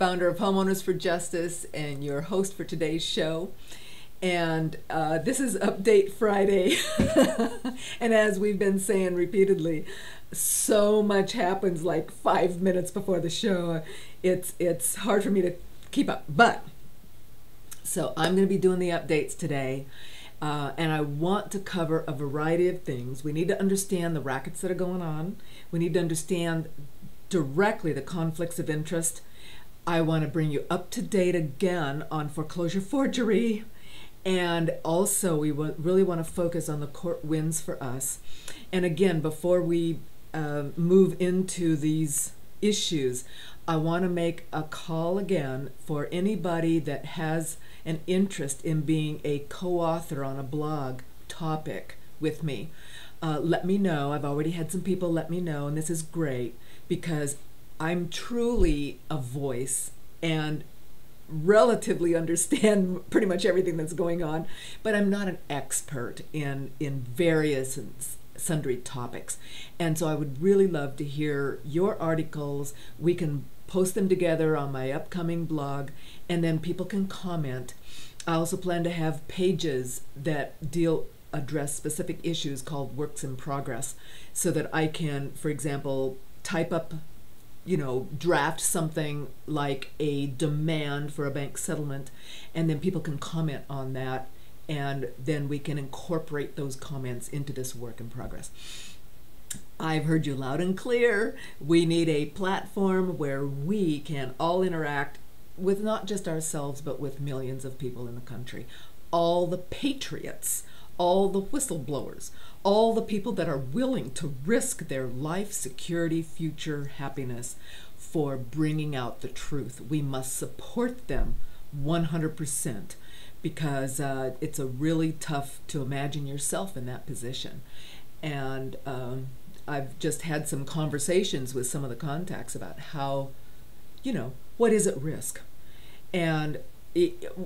founder of Homeowners for Justice and your host for today's show. And this is Update Friday. And as we've been saying repeatedly, so much happens like 5 minutes before the show. It's hard for me to keep up. But so I'm going to be doing the updates today. And I want to cover a variety of things. We need to understand the rackets that are going on. We need to understand directly the conflicts of interest. I want to bring you up to date again on foreclosure forgery. And also we really want to focus on the court wins for us. And again, before we move into these issues, I want to make a call again for anybody that has an interest in being a co-author on a blog topic with me. Let me know. I've already had some people let me know, and this is great because I'm truly a voice and relatively understand pretty much everything that's going on, but I'm not an expert in various and sundry topics. And so I would really love to hear your articles. We can post them together on my upcoming blog, and then people can comment. I also plan to have pages that address specific issues called works in progress, so that I can, for example, type up, draft something like a demand for a bank settlement, and then people can comment on that, and then we can incorporate those comments into this work in progress. I've heard you loud and clear. We need a platform where we can all interact with not just ourselves, but with millions of people in the country. All the patriots, all the whistleblowers, all the people that are willing to risk their life, security, future, happiness for bringing out the truth. We must support them 100%, because it's a really tough to imagine yourself in that position. And I've just had some conversations with some of the contacts about how, what is at risk. And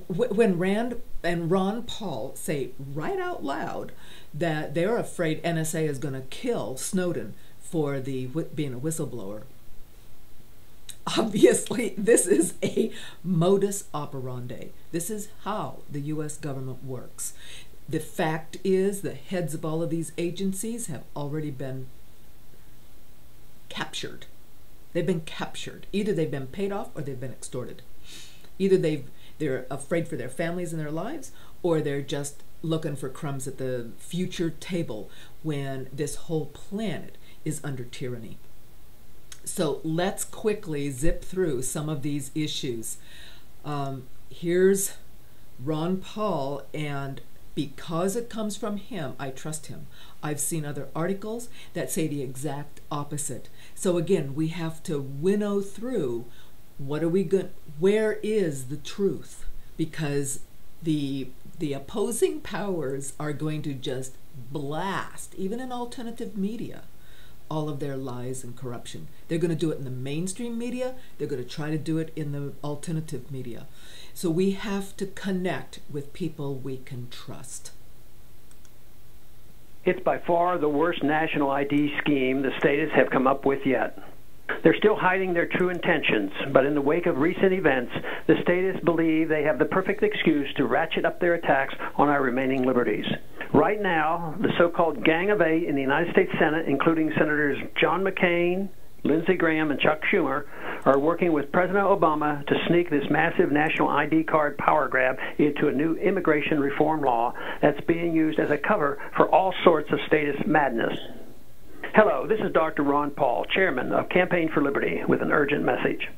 when Rand and Ron Paul say right out loud that they're afraid NSA is going to kill Snowden for being a whistleblower, obviously this is a modus operandi. This is how the U.S. government works. The fact is the heads of all of these agencies have already been captured. They've been captured. Either they've been paid off or they've been extorted. Either they're afraid for their families and their lives, or they're just looking for crumbs at the future table when this whole planet is under tyranny. So let's quickly zip through some of these issues. Here's Ron Paul, and because it comes from him, I trust him. I've seen other articles that say the exact opposite. So again, we have to winnow through where is the truth? Because the opposing powers are going to just blast, even in alternative media, all of their lies and corruption. They're going to do it in the mainstream media. They're going to try to do it in the alternative media. So we have to connect with people we can trust. It's by far the worst national ID scheme the statists have come up with yet. They're still hiding their true intentions, but in the wake of recent events, the statists believe they have the perfect excuse to ratchet up their attacks on our remaining liberties. Right now, the so-called Gang of Eight in the United States Senate, including Senators John McCain, Lindsey Graham, and Chuck Schumer, are working with President Obama to sneak this massive national ID card power grab into a new immigration reform law that's being used as a cover for all sorts of statist madness. Hello, this is Dr. Ron Paul, chairman of Campaign for Liberty, with an urgent message.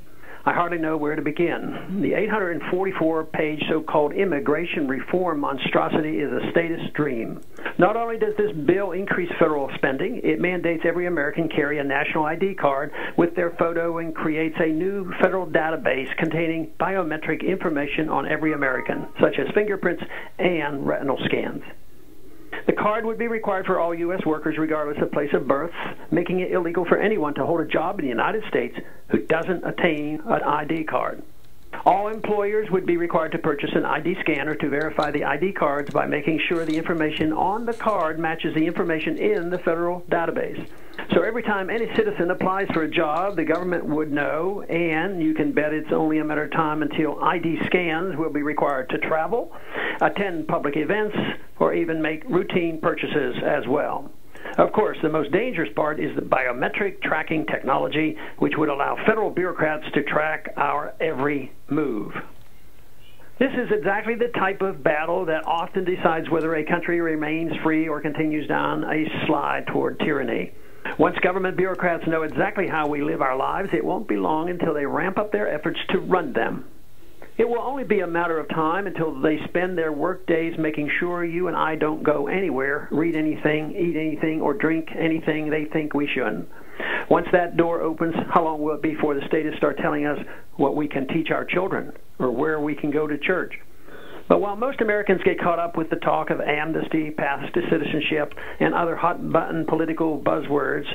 I hardly know where to begin. The 844-page so-called immigration reform monstrosity is a statist dream. Not only does this bill increase federal spending, it mandates every American carry a national ID card with their photo and creates a new federal database containing biometric information on every American, such as fingerprints and retinal scans. The card would be required for all U.S. workers regardless of place of birth, making it illegal for anyone to hold a job in the United States who doesn't attain an ID card. All employers would be required to purchase an ID scanner to verify the ID cards by making sure the information on the card matches the information in the federal database. So every time any citizen applies for a job, the government would know, and you can bet it's only a matter of time until ID scans will be required to travel, attend public events, or even make routine purchases as well. Of course, the most dangerous part is the biometric tracking technology, which would allow federal bureaucrats to track our every move. This is exactly the type of battle that often decides whether a country remains free or continues down a slide toward tyranny. Once government bureaucrats know exactly how we live our lives, it won't be long until they ramp up their efforts to run them. It will only be a matter of time until they spend their work days making sure you and I don't go anywhere, read anything, eat anything, or drink anything they think we shouldn't. Once that door opens, how long will it be before the statists start telling us what we can teach our children or where we can go to church? But while most Americans get caught up with the talk of amnesty, paths to citizenship, and other hot-button political buzzwords,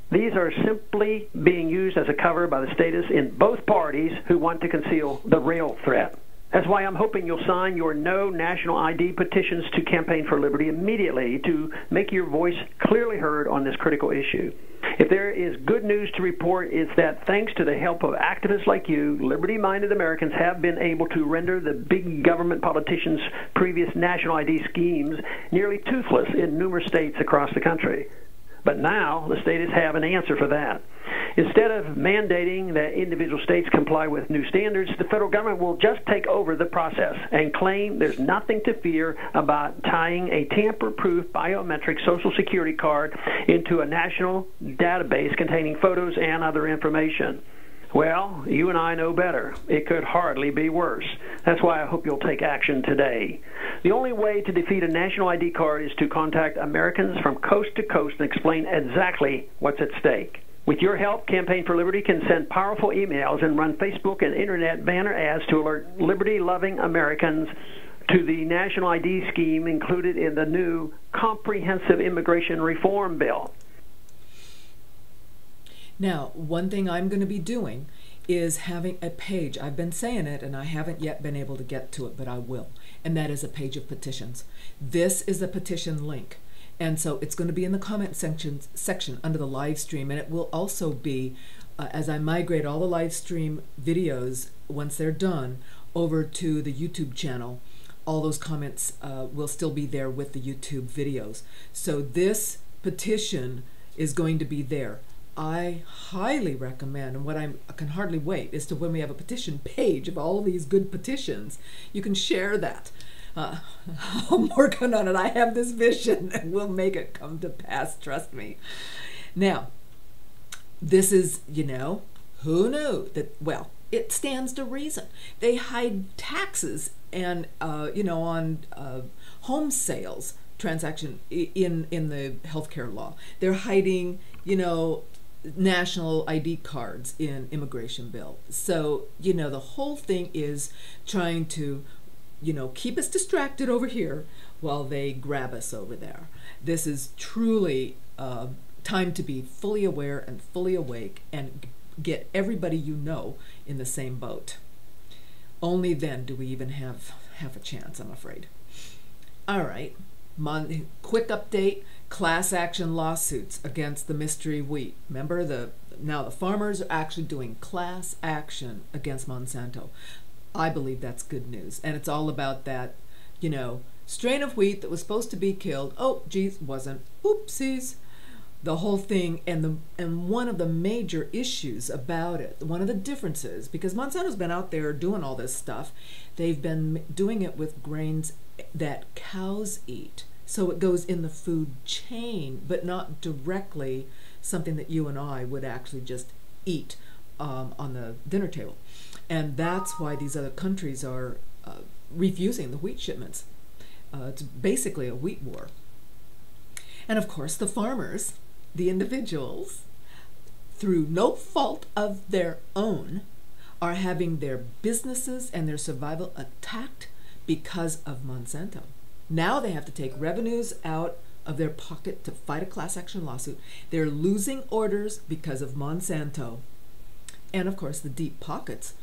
these are simply being used as a cover by the statists in both parties who want to conceal the real threat. That's why I'm hoping you'll sign your No National ID petitions to Campaign for Liberty immediately to make your voice clearly heard on this critical issue. If there is good news to report, it's that thanks to the help of activists like you, liberty-minded Americans have been able to render the big government politicians' previous national ID schemes nearly toothless in numerous states across the country. But now the statists have an answer for that. Instead of mandating that individual states comply with new standards, the federal government will just take over the process and claim there's nothing to fear about tying a tamper-proof biometric Social Security card into a national database containing photos and other information. Well, you and I know better. It could hardly be worse. That's why I hope you'll take action today. The only way to defeat a national ID card is to contact Americans from coast to coast and explain exactly what's at stake. With your help, Campaign for Liberty can send powerful emails and run Facebook and Internet banner ads to alert liberty-loving Americans to the national ID scheme included in the new Comprehensive Immigration Reform Bill. Now, one thing I'm going to be doing is having a page. I've been saying it, and I haven't yet been able to get to it, but I will. And that is a page of petitions. This is a petition link. And so it's going to be in the comment section under the live stream. And it will also be, as I migrate all the live stream videos, once they're done, over to the YouTube channel, all those comments will still be there with the YouTube videos. So this petition is going to be there. I highly recommend, and what I can hardly wait is to when we have a petition page of all of these good petitions, you can share that. I'm working on it. I have this vision, and we'll make it come to pass, trust me. Now, this is, who knew that, well, it stands to reason. They hide taxes and, on home sales transaction in the healthcare law. They're hiding, national ID cards in immigration bill. So, the whole thing is trying to, keep us distracted over here while they grab us over there. This is truly time to be fully aware and fully awake and get everybody in the same boat. Only then do we even have a chance, I'm afraid. All right, quick update. Class action lawsuits against the mystery wheat. Remember, now the farmers are actually doing class action against Monsanto. I believe that's good news. And it's all about that, strain of wheat that was supposed to be killed. Oh, geez, wasn't. Oopsies. The whole thing, and one of the major issues about it, one of the differences, because Monsanto's been out there doing all this stuff, they've been doing it with grains that cows eat. So it goes in the food chain, but not directly something that you and I would actually just eat on the dinner table. And that's why these other countries are refusing the wheat shipments. It's basically a wheat war. And of course, the farmers, the individuals, through no fault of their own, are having their businesses and their survival attacked because of Monsanto. Now they have to take revenues out of their pocket to fight a class action lawsuit. They're losing orders because of Monsanto. And of course, the deep pockets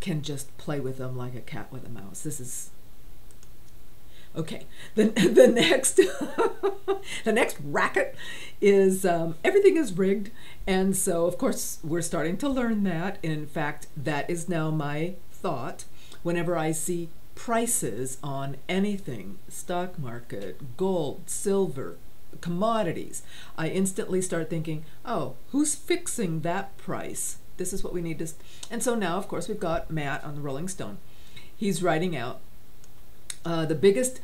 can just play with them like a cat with a mouse. This is okay. The next the next racket is everything is rigged, and so of course we're starting to learn that. In fact, that is now my thought whenever I see prices on anything, stock market, gold, silver, commodities. I instantly start thinking, oh, who's fixing that price? This is what we need to. And so now, of course, we've got Matt on the Rolling Stone. He's writing out the biggest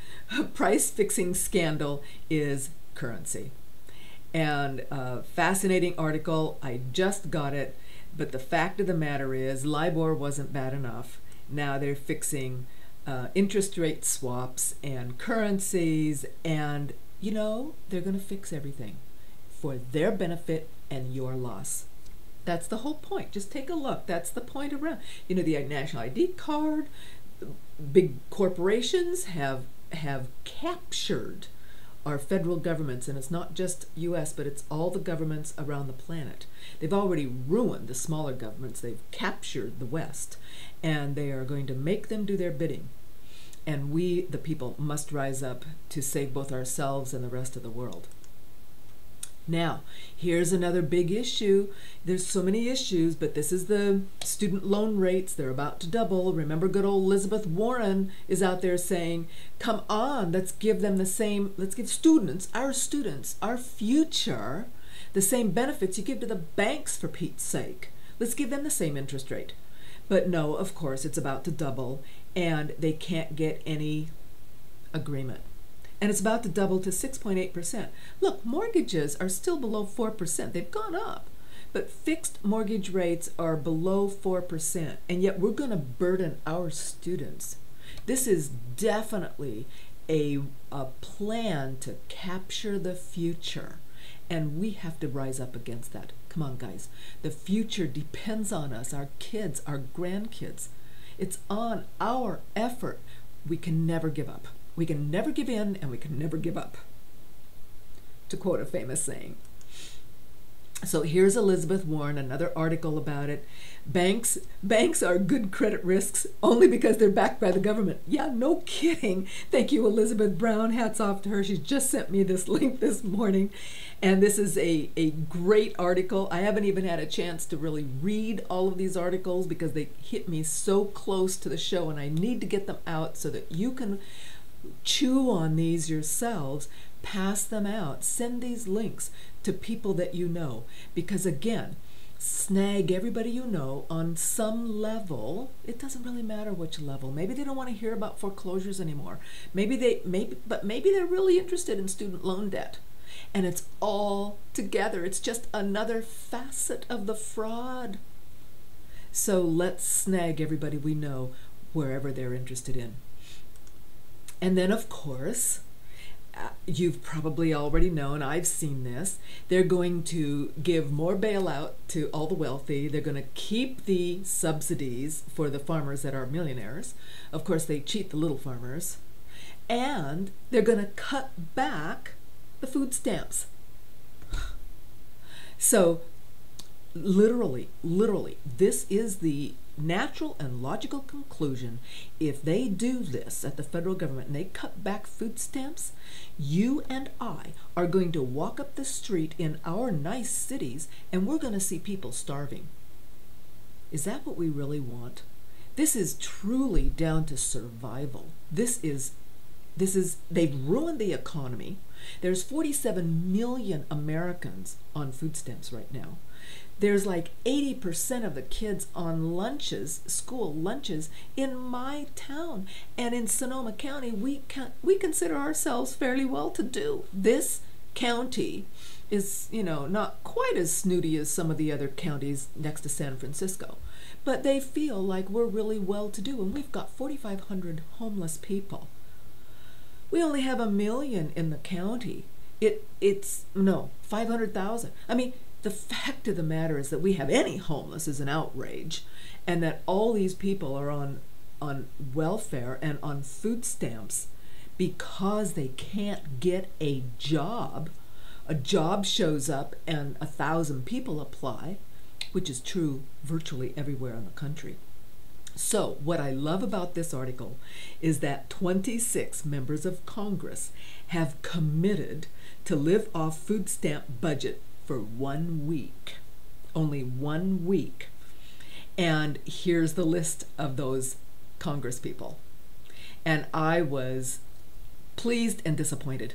price fixing scandal is currency. And fascinating article. I just got it. But the fact of the matter is, LIBOR wasn't bad enough. Now they're fixing interest rate swaps and currencies, and you know, they're going to fix everything for their benefit and your loss. That's the whole point. Just take a look. That's the point around. You know, the national ID card, big corporations have captured our federal governments, and it's not just U.S., but it's all the governments around the planet. They've already ruined the smaller governments. They've captured the West, and they are going to make them do their bidding. And we, the people, must rise up to save both ourselves and the rest of the world. Now, here's another big issue. There's so many issues, but this is the student loan rates. They're about to double. Remember, good old Elizabeth Warren is out there saying, come on, let's give them the same, let's give students, our future, the same benefits you give to the banks, for Pete's sake. Let's give them the same interest rate. But no, of course, it's about to double, and they can't get any agreement. And it's about to double to 6.8%. Look, mortgages are still below 4%. They've gone up. But fixed mortgage rates are below 4%. And yet we're going to burden our students. This is definitely a plan to capture the future. And we have to rise up against that. Come on, guys. The future depends on us, our kids, our grandkids. It's on our effort. We can never give up. We can never give in, and we can never give up, to quote a famous saying. So here's Elizabeth Warren, another article about it. Banks are good credit risks only because they're backed by the government. Yeah, no kidding. Thank you, Elizabeth Brown. Hats off to her. She just sent me this link this morning. And this is a great article. I haven't even had a chance to really read all of these articles because they hit me so close to the show, and I need to get them out so that you can chew on these yourselves, pass them out, send these links to people that you know, because again, snag everybody you know on some level. It doesn't really matter which level. Maybe they don't want to hear about foreclosures anymore. Maybe they're really interested in student loan debt. And it's all together. It's just another facet of the fraud. So let's snag everybody we know wherever they're interested in. And then, of course, you've probably already known, I've seen this, they're going to give more bailout to all the wealthy. They're going to keep the subsidies for the farmers that are millionaires. Of course, they cheat the little farmers. And they're going to cut back the food stamps. So, literally, this is the natural and logical conclusion. If they do this at the federal government and they cut back food stamps, you and I are going to walk up the street in our nice cities and we're going to see people starving. Is that what we really want? This is truly down to survival. They've ruined the economy. There's 47 million Americans on food stamps right now. There's like 80% of the kids on lunches, school lunches, in my town. And in Sonoma County, we consider ourselves fairly well-to-do. This county is, not quite as snooty as some of the other counties next to San Francisco. But they feel like we're really well-to-do, and we've got 4,500 homeless people. We only have 1 million in the county. It's 500,000. I mean, the fact of the matter is that we have any homeless is an outrage, and that all these people are on welfare and on food stamps because they can't get a job. A job shows up and 1,000 people apply, which is true virtually everywhere in the country. So what I love about this article is that 26 members of Congress have committed to live off food stamp budget for 1 week. Only 1 week. And here's the list of those Congress people. And I was pleased and disappointed,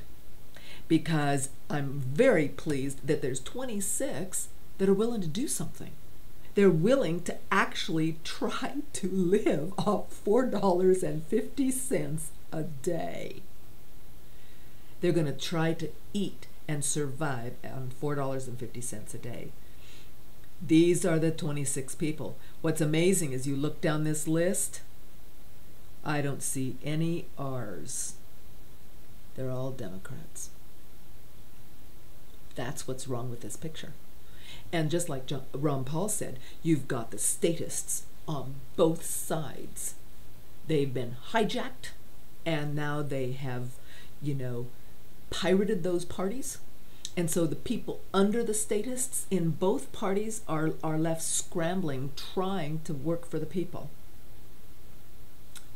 because I'm very pleased that there's 26 that are willing to do something. They're willing to actually try to live off $4.50 a day. They're going to try to eat and survive on $4.50 a day. These are the 26 people. What's amazing is you look down this list, I don't see any R's. They're all Democrats. That's what's wrong with this picture. And just like Ron Paul said, you've got the statists on both sides. They've been hijacked, and now they have, pirated those parties. And so the people under the statists in both parties are left scrambling, trying to work for the people.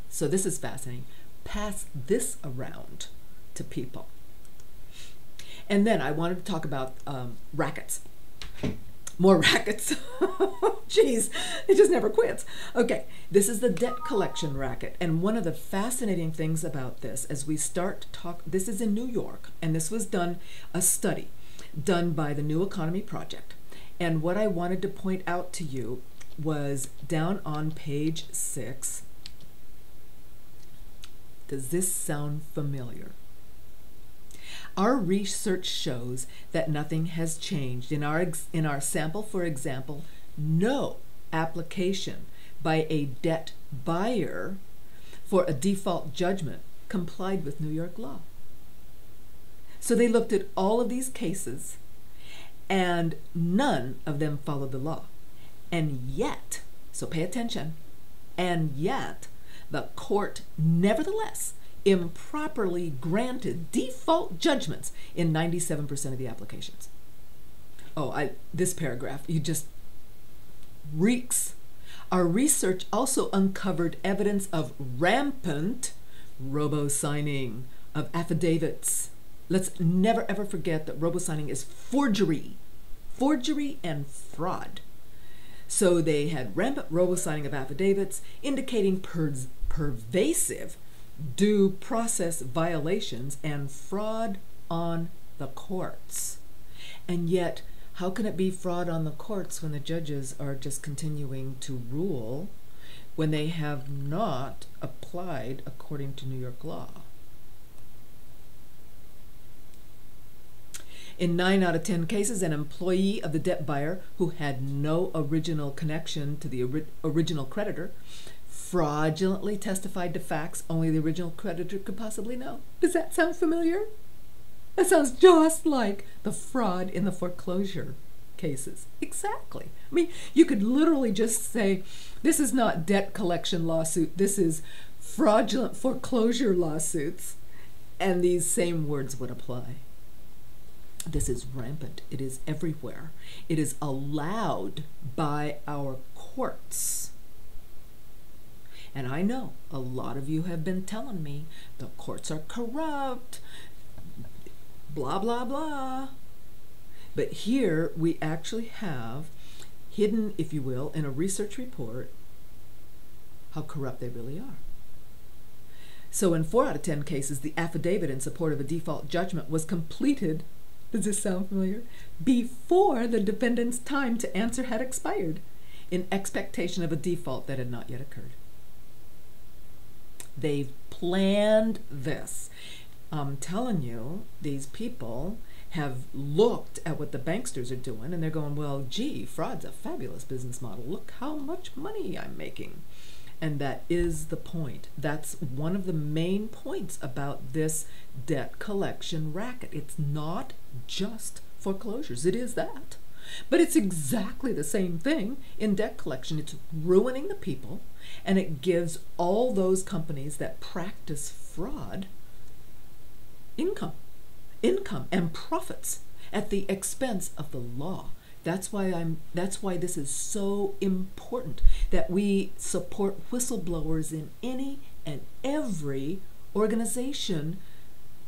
So this is fascinating. Pass this around to people. And then I wanted to talk about rackets. More rackets. Jeez, it just never quits. Okay, this is the debt collection racket. And one of the fascinating things about this, as we start to talk, this is in New York, and this was a study done by the New Economy Project. And what I wanted to point out to you was down on page 6. Does this sound familiar? Our research shows that nothing has changed. In our sample, for example, no application by a debt buyer for a default judgment complied with New York law. So they looked at all of these cases, and none of them followed the law. And yet, so pay attention, and yet the court nevertheless improperly granted default judgments in 97% of the applications. This paragraph, you just reeks. Our research also uncovered evidence of rampant robo-signing of affidavits. Let's never ever forget that robo-signing is forgery and fraud. So they had rampant robo-signing of affidavits, indicating pervasive due process violations and fraud on the courts. And yet, how can it be fraud on the courts when the judges are just continuing to rule when they have not applied according to New York law? In 9 out of 10 cases, an employee of the debt buyer who had no original connection to the original creditor fraudulently testified to facts only the original creditor could possibly know. Does that sound familiar? That sounds just like the fraud in the foreclosure cases. Exactly. I mean, you could literally just say, this is not debt collection lawsuit, this is fraudulent foreclosure lawsuits, and these same words would apply. This is rampant. It is everywhere. It is allowed by our courts. And I know a lot of you have been telling me the courts are corrupt, blah, blah, blah. But here we actually have hidden, if you will, in a research report, how corrupt they really are. So in 4 out of 10 cases, the affidavit in support of a default judgment was completed, does this sound familiar, before the defendant's time to answer had expired, in expectation of a default that had not yet occurred. They've planned this. I'm telling you, these people have looked at what the banksters are doing, and they're going, well, gee, fraud's a fabulous business model. Look how much money I'm making. And that is the point. That's one of the main points about this debt collection racket. It's not just foreclosures. It is that. But it's exactly the same thing in debt collection. It's ruining the people, and it gives all those companies that practice fraud income and profits at the expense of the law. That's why this is so important, that we support whistleblowers in any and every organization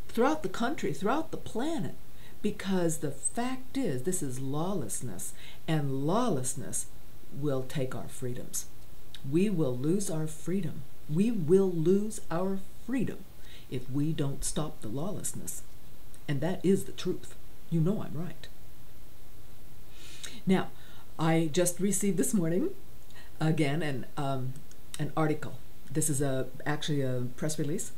throughout the country, throughout the planet, because the fact is this is lawlessness, and lawlessness will take our freedoms. We will lose our freedom. We will lose our freedom if we don't stop the lawlessness. And that is the truth. You know I'm right. Now, I just received this morning, again, an article. This is actually a press release,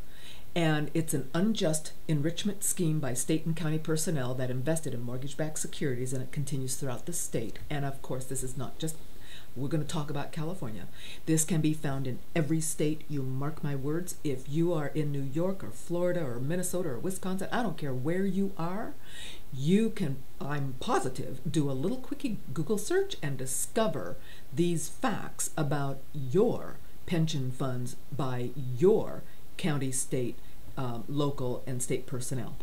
and it's an unjust enrichment scheme by state and county personnel that invested in mortgage-backed securities, and it continues throughout the state. And of course, this is not just, we're going to talk about California. This can be found in every state. You mark my words. If you are in New York or Florida or Minnesota or Wisconsin, I don't care where you are, you can, I'm positive, do a little quickie Google search and discover these facts about your pension funds by your county, state, local, and state personnel.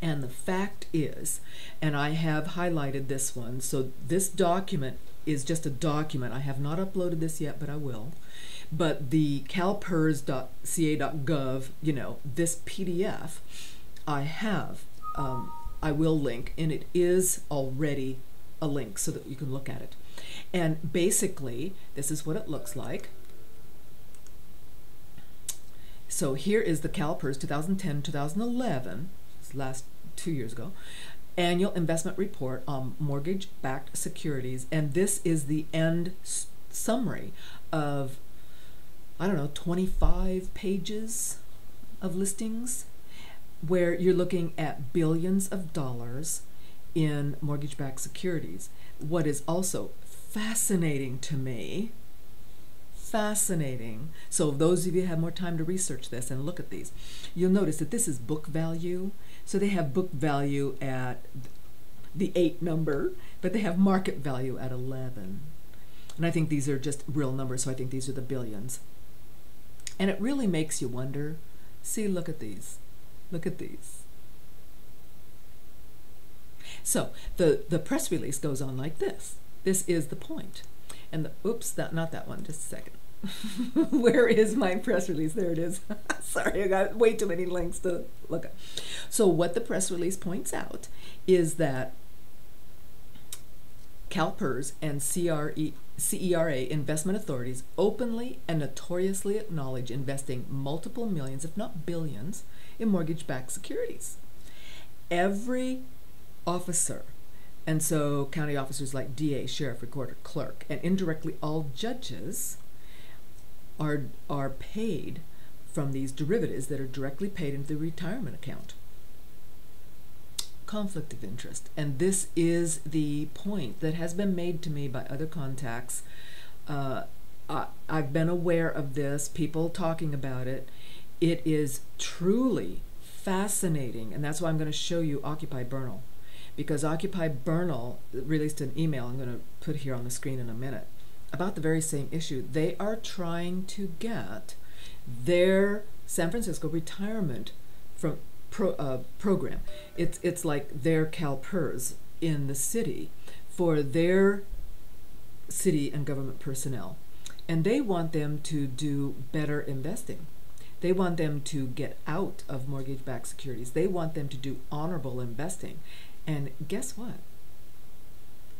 And the fact is, and I have highlighted this one, so this document is just a document. I have not uploaded this yet, but I will. But the calpers.ca.gov, this PDF, I have, I will link, and it is already a link so that you can look at it. And basically, this is what it looks like. So here is the CalPERS 2010-2011, last 2 years ago, annual investment report on mortgage-backed securities, and this is the end summary of, I don't know, 25 pages of listings, where you're looking at billions of dollars in mortgage-backed securities. What is also fascinating to me, so those of you who have more time to research this and look at these, you'll notice that this is book value. So they have book value at the 8 number, but they have market value at 11. And I think these are just real numbers, so I think these are the billions. And it really makes you wonder, see, look at these. Look at these. So the press release goes on like this. This is the point. And oops, not that one, just a second. Where is my press release? There it is. Sorry, I got way too many links to look at. So what the press release points out is that CalPERS and CERA investment authorities openly and notoriously acknowledge investing multiple millions, if not billions, in mortgage-backed securities. Every officer, and so county officers like DA, sheriff, recorder, clerk, and indirectly all judges are paid from these derivatives that are directly paid into the retirement account. Conflict of interest. And this is the point that has been made to me by other contacts. I've been aware of this, people talking about it. It is truly fascinating, and that's why I'm going to show you Occupy Bernal. Because Occupy Bernal released an email I'm going to put here on the screen in a minute about the very same issue. They are trying to get their San Francisco retirement from program. It's like their CalPERS in the city for their city and government personnel. And they want them to do better investing. They want them to get out of mortgage-backed securities. They want them to do honorable investing. And guess what?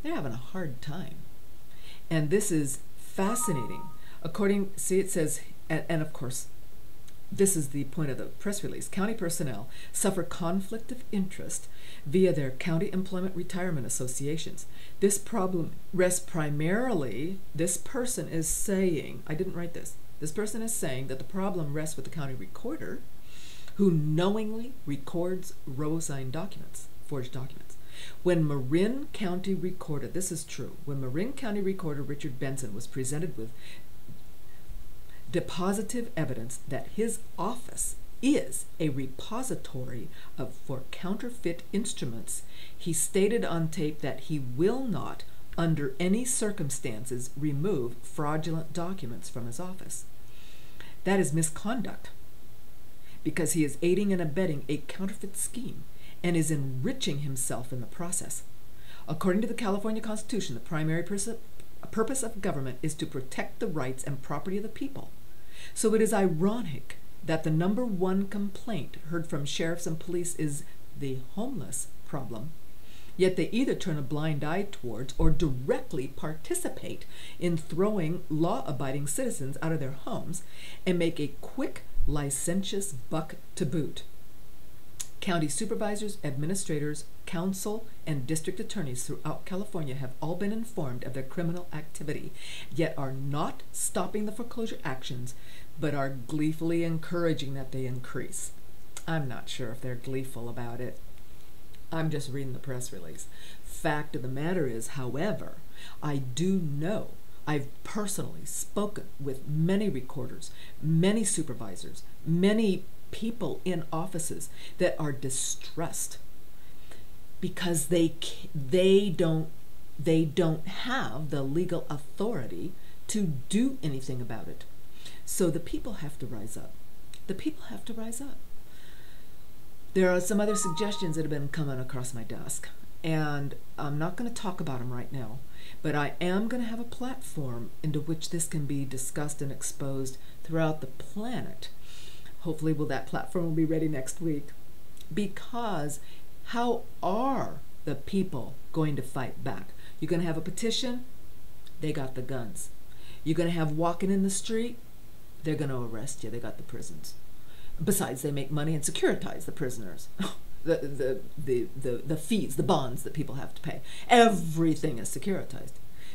They're having a hard time. And this is fascinating. See, it says, and of course, this is the point of the press release. County personnel suffer conflict of interest via their county employment retirement associations. This problem rests primarily, this person is saying, I didn't write this, this person is saying that the problem rests with the county recorder, who knowingly records robo-signed documents, forged documents. When Marin County Recorder, this is true, when Marin County Recorder Richard Benson was presented with depositive evidence that his office is a repository for counterfeit instruments, he stated on tape that he will not, under any circumstances, remove fraudulent documents from his office. That is misconduct, because he is aiding and abetting a counterfeit scheme and is enriching himself in the process. According to the California Constitution, the primary purpose of government is to protect the rights and property of the people. So it is ironic that the number one complaint heard from sheriffs and police is the homeless problem, yet they either turn a blind eye towards or directly participate in throwing law-abiding citizens out of their homes and make a quick, licentious buck to boot. County supervisors, administrators, council, and district attorneys throughout California have all been informed of their criminal activity, yet are not stopping the foreclosure actions, but are gleefully encouraging that they increase. I'm not sure if they're gleeful about it. I'm just reading the press release. Fact of the matter is, however, I do know, I've personally spoken with many recorders, many supervisors, many people in offices that are distressed because they don't have the legal authority to do anything about it. So the people have to rise up. The people have to rise up. There are some other suggestions that have been coming across my desk, and I'm not going to talk about them right now, but I am going to have a platform into which this can be discussed and exposed throughout the planet. Hopefully that platform will be ready next week. Because how are the people going to fight back? You're going to have a petition, they got the guns. You're going to have walking in the street, they're going to arrest you, they got the prisons. Besides, they make money and securitize the prisoners. the fees, the bonds that people have to pay. Everything is securitized.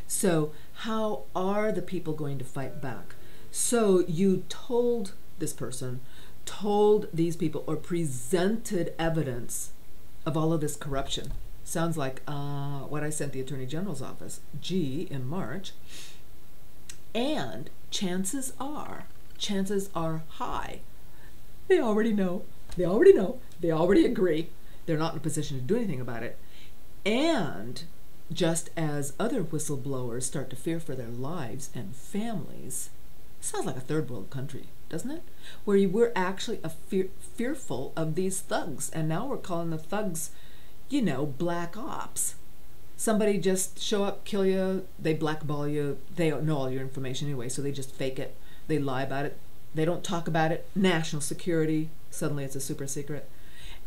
So how are the people going to fight back? So you told this person, told these people, or presented evidence of all of this corruption. Sounds like what I sent the Attorney General's office, in March. And chances are high, they already know, they already agree, they're not in a position to do anything about it. And just as other whistleblowers start to fear for their lives and families, sounds like a third world country, doesn't it? Where we're actually fearful of these thugs, and now we're calling the thugs, black ops. Somebody just show up, kill you, they blackball you, they don't know all your information anyway, so they just fake it, they lie about it, they don't talk about it, national security, suddenly it's a super secret.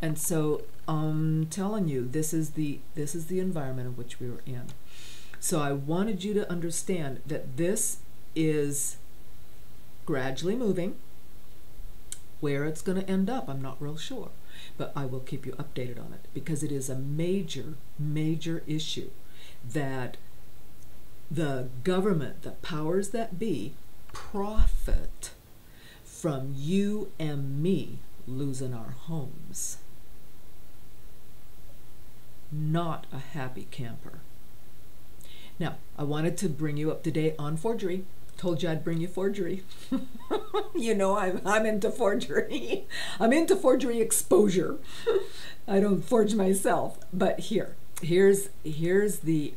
And so I'm telling you, this is the environment in which we were in. So I wanted you to understand that this is gradually moving. Where it's going to end up, I'm not real sure, but I will keep you updated on it, because it is a major, major issue that the government, the powers that be, profit from you and me losing our homes. Not a happy camper. Now, I wanted to bring you up to date on forgery. Told you I'd bring you forgery. I'm into forgery. I'm into forgery exposure. I don't forge myself, but here's the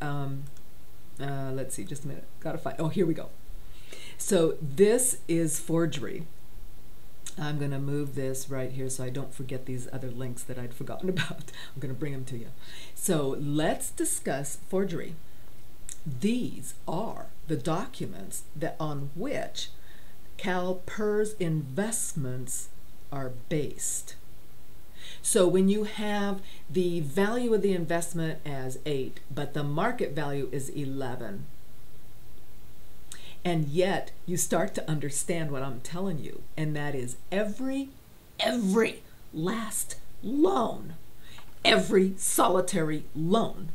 let's see, just a minute. Gotta find. Oh, here we go. So this is forgery. I'm gonna move this right here so I don't forget these other links that I'd forgotten about. I'm gonna bring them to you. So let's discuss forgery. These are the documents that on which CalPERS investments are based. So when you have the value of the investment as 8, but the market value is 11, and yet you start to understand what I'm telling you, and that is every last loan, every solitary loan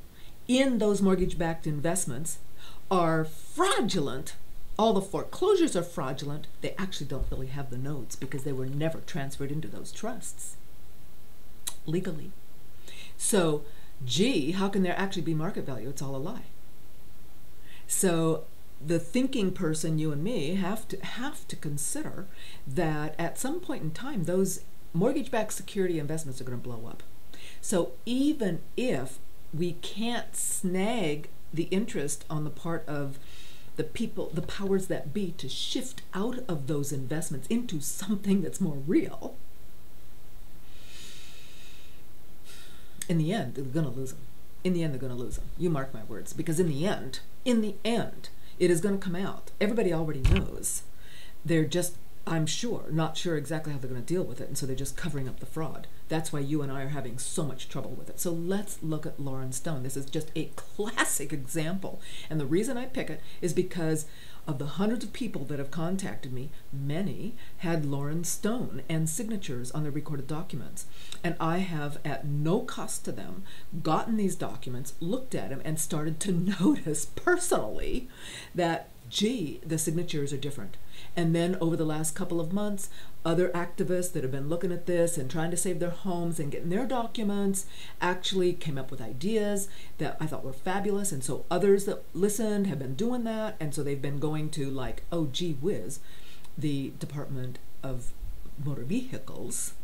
in those mortgage-backed investments are fraudulent. All the foreclosures are fraudulent. They actually don't really have the notes because they were never transferred into those trusts legally. So, how can there actually be market value? It's all a lie. So the thinking person, you and me, have to consider that at some point in time, those mortgage-backed security investments are going to blow up. So even if we can't snag the interest on the part of the people, the powers that be, to shift out of those investments into something that's more real, in the end, they're going to lose them. in the end, they're going to lose them. You mark my words, because in the end, it is going to come out. Everybody already knows. They're just, I'm sure, not sure exactly how they're going to deal with it, and so they're just covering up the fraud. That's why you and I are having so much trouble with it. So let's look at Lauren Stone. This is just a classic example, and the reason I pick it is because of the hundreds of people that have contacted me, many had Lauren Stone and signatures on their recorded documents. And I have, at no cost to them, gotten these documents, looked at them, and started to notice personally that, gee, the signatures are different. And then over the last couple of months, other activists that have been looking at this and trying to save their homes and getting their documents actually came up with ideas that I thought were fabulous. And so others that listened have been doing that. And so they've been going to, like, oh, gee whiz, the Department of Motor Vehicles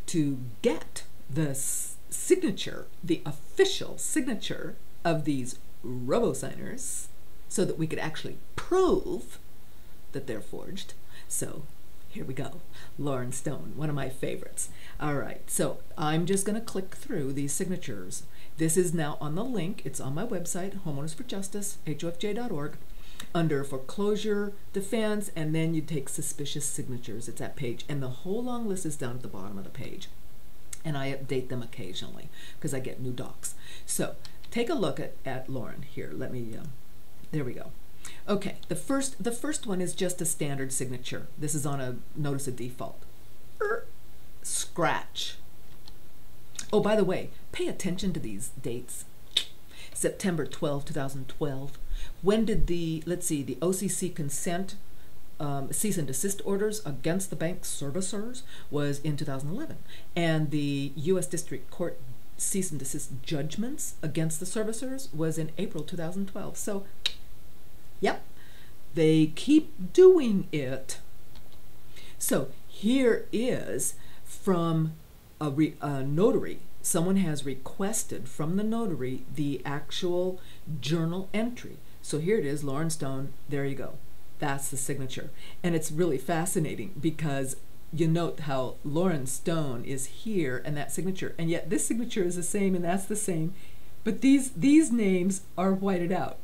to get the signature, the official signature of these robo-signers, so that we could actually prove that they're forged. So here we go. Lauren Stone, one of my favorites. All right, so I'm just going to click through these signatures. This is now on the link. It's on my website, Homeowners for Justice, hofj.org, under foreclosure defense, and then you take suspicious signatures. It's that page, and the whole long list is down at the bottom of the page. And I update them occasionally because I get new docs. So take a look at Lauren here. Let me, there we go. Okay, the first one is just a standard signature. This is on a notice of default. Scratch. Oh, by the way, pay attention to these dates. September 12, 2012. When did the, let's see, the OCC consent cease and desist orders against the bank servicers was in 2011. And the U.S. District Court cease and desist judgments against the servicers was in April 2012. So, yep, they keep doing it. So here is from a notary. Someone has requested from the notary the actual journal entry. So here it is, Lauren Stone, there you go. That's the signature. And it's really fascinating because you note how Lauren Stone is here and that signature, and yet this signature is the same and that's the same, but these names are whited out.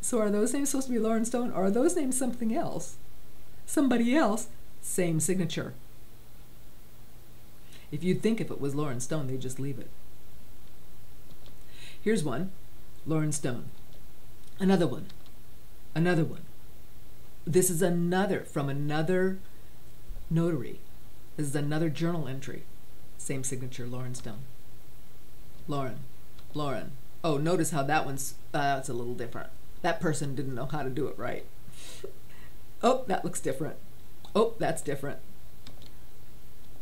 So are those names supposed to be Lauren Stone, or are those names something else? Somebody else, same signature. If you'd think if it was Lauren Stone, they'd just leave it. Here's one, Lauren Stone. Another one, another one. This is another from another notary. This is another journal entry. Same signature, Lauren Stone. Lauren, Lauren. Oh, notice how that one's, that's a little different. That person didn't know how to do it right. Oh, that looks different. Oh, that's different.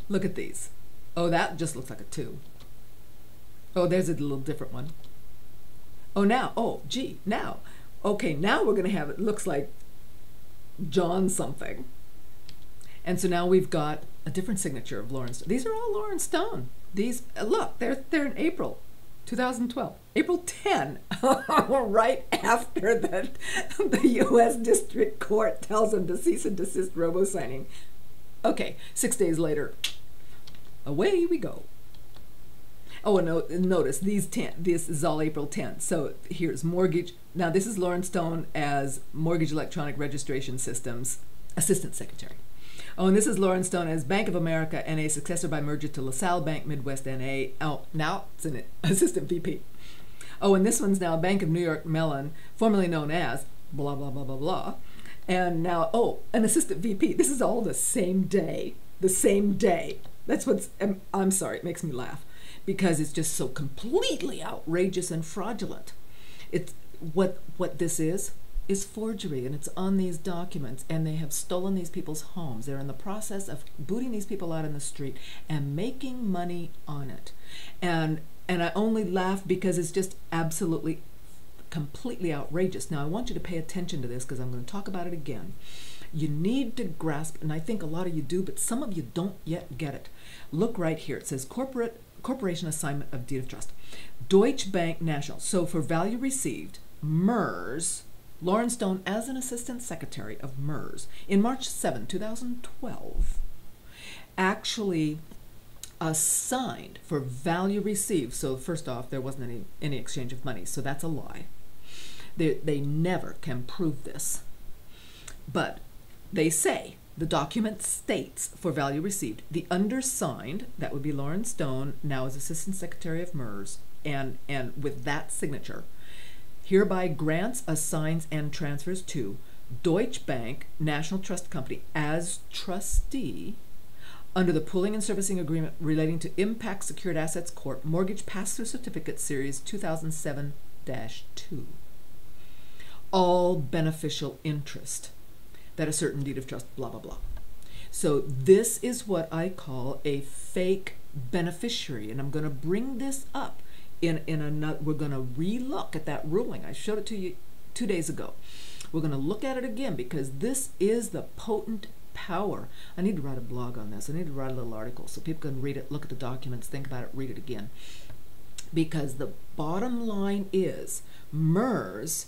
Look at these. Oh, that just looks like a 2. Oh, there's a little different one. Oh, now, oh, gee, now. Okay, now we're going to have, it looks like John something. And so now we've got a different signature of Lauren Stone. These are all Lauren Stone. These, look, they're in April 2012. April 10, right after the U.S. District Court tells them to cease and desist robo-signing. Okay, 6 days later, away we go. Oh, and notice these 10, this is all April 10. So here's mortgage. Now this is Lauren Stone as Mortgage Electronic Registration Systems Assistant Secretary. Oh, and this is Lauren Stone as Bank of America NA successor by merger to LaSalle Bank Midwest NA. Oh, now it's an Assistant VP. Oh, and this one's now Bank of New York Mellon, formerly known as blah, blah, blah, blah, blah. And now, oh, an Assistant VP. This is all the same day. The same day. That's what's, I'm sorry, it makes me laugh, because it's just so completely outrageous and fraudulent. It's what this is forgery, and it's on these documents, and they have stolen these people's homes. They're in the process of booting these people out in the street and making money on it. And I only laugh because it's just absolutely completely outrageous. Now I want you to pay attention to this because I'm going to talk about it again. You need to grasp, and I think a lot of you do, but some of you don't yet get it. Look right here. It says Corporation Assignment of Deed of Trust. Deutsche Bank National. So for value received, MERS, Lauren Stone as an Assistant Secretary of MERS in March 7, 2012, actually assigned for value received. So first off, there wasn't any exchange of money, so that's a lie. They never can prove this. But they say the document states for value received, the undersigned, that would be Lauren Stone, now as Assistant Secretary of MERS, and with that signature, hereby grants, assigns, and transfers to Deutsche Bank National Trust Company as trustee under the pooling and servicing agreement relating to Impact Secured Assets Corp. Mortgage Pass-Through Certificate Series 2007-2. All beneficial interest that a certain deed of trust, blah, blah, blah. So this is what I call a fake beneficiary, and I'm going to bring this up in another. We're going to re-look at that ruling. I showed it to you 2 days ago. We're going to look at it again because this is the potent power. I need to write a blog on this. I need to write a little article so people can read it, look at the documents, think about it, read it again. Because the bottom line is MERS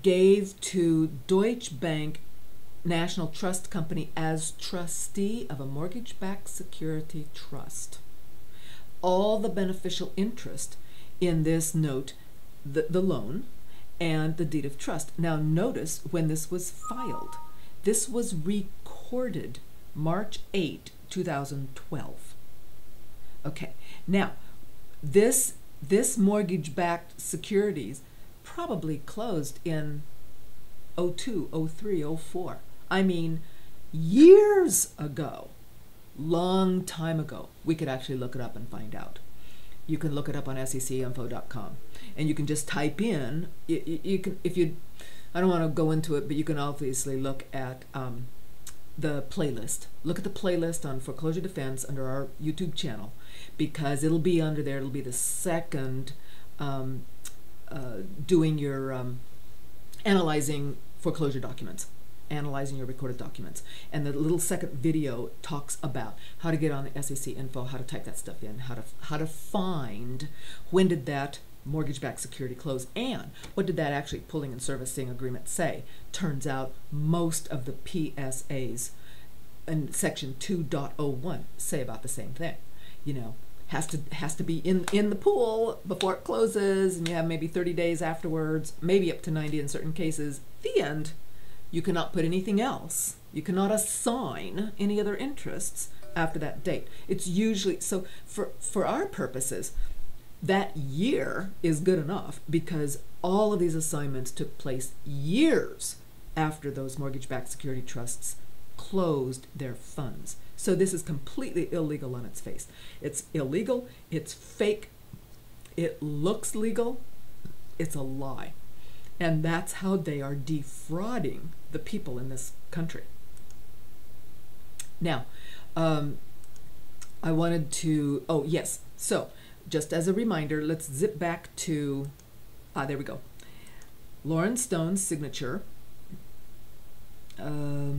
gave to Deutsche Bank National Trust Company as trustee of a mortgage-backed security trust all the beneficial interest in this note, the loan, and the deed of trust. Now notice when this was filed. This was recorded March 8, 2012. Okay, now this mortgage-backed securities probably closed in 02, 03, 04. I mean, years ago, long time ago. We could actually look it up and find out. You can look it up on secinfo.com, and you can just type in. You can, if you, I don't want to go into it, but you can obviously look at the playlist. Look at the playlist on foreclosure defense under our YouTube channel, because it'll be under there. It'll be the second doing your analyzing foreclosure documents, analyzing your recorded documents. And the little second video talks about how to get on the SEC info, how to type that stuff in, how to find when did that mortgage-backed security close, and what did that actually pooling and servicing agreement say. Turns out most of the PSAs in section 2.01 say about the same thing. You know, has to be in the pool before it closes, and you have maybe 30 days afterwards, maybe up to 90 in certain cases. The end. You cannot put anything else. You cannot assign any other interests after that date. It's usually, so for our purposes, that year is good enough because all of these assignments took place years after those mortgage-backed security trusts closed their funds. So this is completely illegal on its face. It's illegal, it's fake, it looks legal, it's a lie. And that's how they are defrauding the people in this country. Now, I wanted to, oh yes, so just as a reminder, let's zip back to, there we go. Lauren Stone's signature. Oh,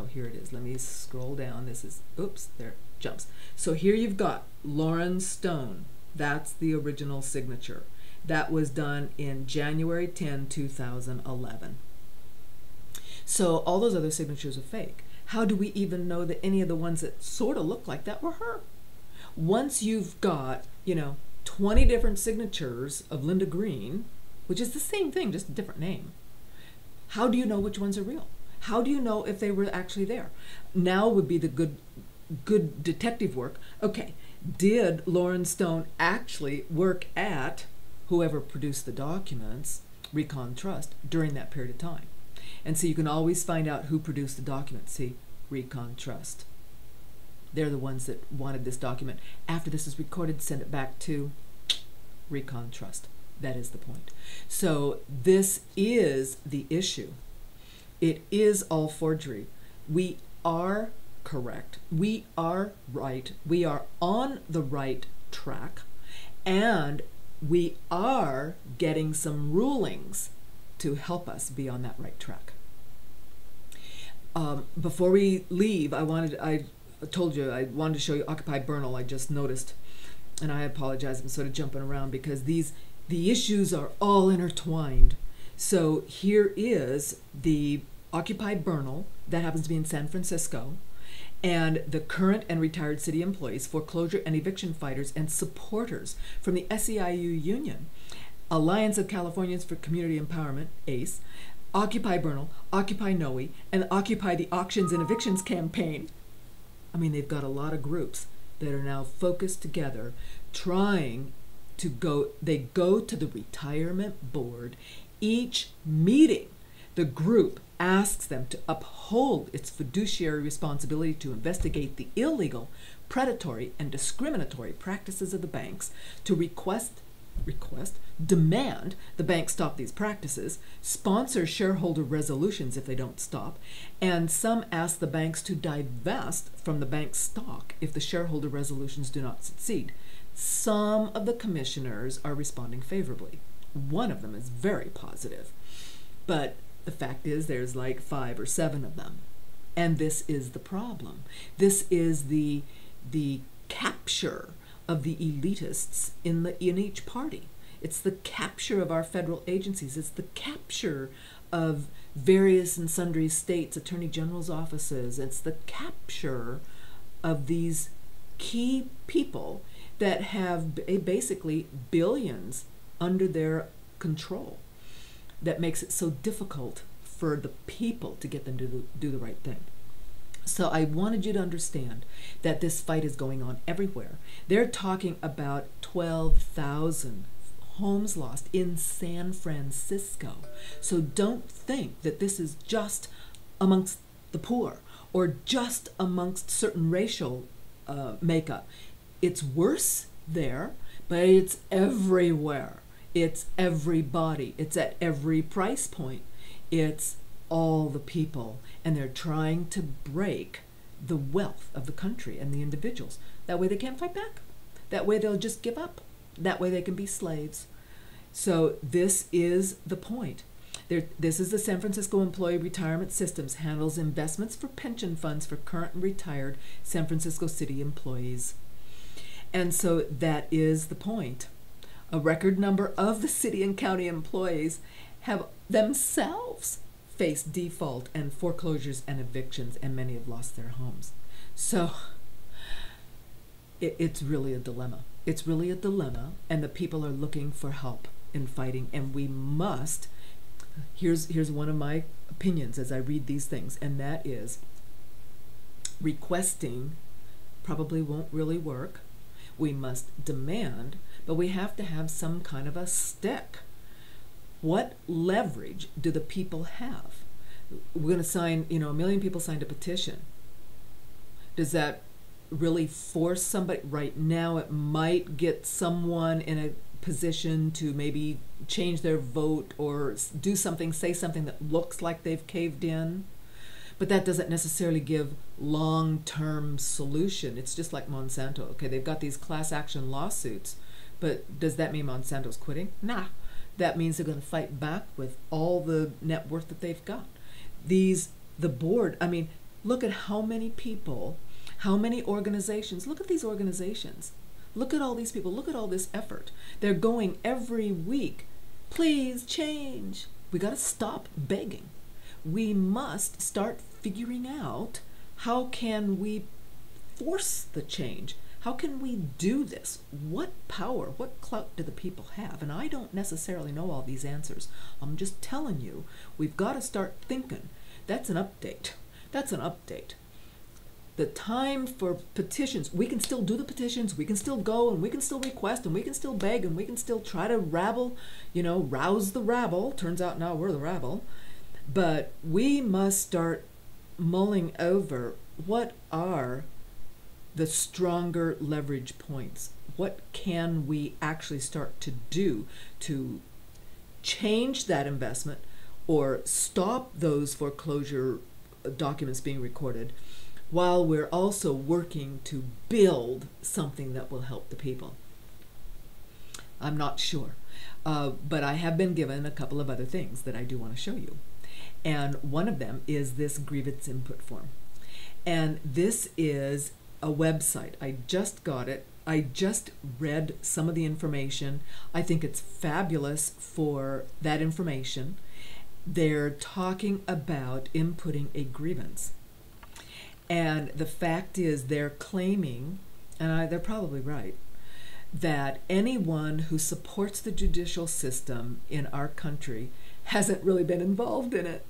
here it is. Let me scroll down. This is, oops, there it jumps. So here you've got Lauren Stone. That's the original signature. That was done in January 10, 2011. So all those other signatures are fake. How do we even know that any of the ones that sort of look like that were her? Once you've got, 20 different signatures of Linda Green, which is the same thing, just a different name, how do you know which ones are real? How do you know if they were actually there? Now would be the good detective work. Okay, did Lauren Stone actually work at whoever produced the documents, Recon Trust, during that period of time? And so you can always find out who produced the document. See, Recon Trust. They're the ones that wanted this document. After this is recorded, send it back to Recon Trust. That is the point. So this is the issue. It is all forgery. We are correct. We are right. We are on the right track. And we are getting some rulings to help us be on that right track. Before we leave, I told you I wanted to show you Occupy Bernal. I just noticed, and I apologize, I'm sort of jumping around because the issues are all intertwined. So here is the Occupy Bernal that happens to be in San Francisco, And the current and retired city employees, foreclosure and eviction fighters, and supporters from the SEIU Union, Alliance of Californians for Community Empowerment, ACE, Occupy Bernal, Occupy Noe, and Occupy the Auctions and Evictions campaign. I mean, they've got a lot of groups that are now focused together trying to they go to the retirement board. Each meeting, the group asks them to uphold its fiduciary responsibility to investigate the illegal, predatory, and discriminatory practices of the banks, to demand the bank stop these practices, sponsor shareholder resolutions if they don't stop, and some ask the banks to divest from the bank's stock if the shareholder resolutions do not succeed. Some of the commissioners are responding favorably. One of them is very positive. But the fact is there's like 5 or 7 of them. And this is the problem. This is the capture of the elitists in each party. It's the capture of our federal agencies. It's the capture of various and sundry states' attorney general's offices. It's the capture of these key people that have basically billions under their control that makes it so difficult for the people to get them to do the right thing. So I wanted you to understand that this fight is going on everywhere. They're talking about 12,000 homes lost in San Francisco. So don't think that this is just amongst the poor or just amongst certain racial makeup. It's worse there, but it's everywhere. It's everybody. It's at every price point. It's all the people, and they're trying to break the wealth of the country and the individuals. That way they can't fight back. That way they'll just give up. That way they can be slaves. So this is the point. This is the San Francisco Employee Retirement Systems handles investments for pension funds for current and retired San Francisco City employees. And so that is the point. A record number of the city and county employees have themselves faced default and foreclosures and evictions, and many have lost their homes. So it's really a dilemma. It's really a dilemma, and the people are looking for help in fighting, and we must. Here's one of my opinions as I read these things, and that is requesting probably won't really work. We must demand, but we have to have some kind of a stick. What leverage do the people have? We're going to sign, 1 million people signed a petition. Does that really force somebody? Right now, it might get someone in a position to maybe change their vote or do something, say something that looks like they've caved in. But that doesn't necessarily give long-term solution. It's just like Monsanto. Okay, they've got these class action lawsuits, but does that mean Monsanto's quitting? Nah. That means they're going to fight back with all the net worth that they've got. The board, look at how many people, how many organizations. Look at these organizations. Look at all these people. Look at all this effort. They're going every week. Please change. We got to stop begging. We must start figuring out how can we force the change. How can we do this? What power, what clout do the people have? And I don't necessarily know all these answers. I'm just telling you, we've got to start thinking. That's an update. That's an update. The time for petitions, we can still do the petitions, we can still go and we can still request and we can still beg and we can still try to rabble, rouse the rabble. Turns out now we're the rabble. But we must start mulling over what are the stronger leverage points. What can we actually start to do to change that investment or stop those foreclosure documents being recorded while we're also working to build something that will help the people? I'm not sure, but I have been given a couple of other things that I do want to show you. And one of them is this grievance input form. And this is a website. I just got it. I just read some of the information. I think it's fabulous for that information. They're talking about inputting a grievance. And the fact is, they're claiming, and they're probably right, that anyone who supports the judicial system in our country hasn't really been involved in it.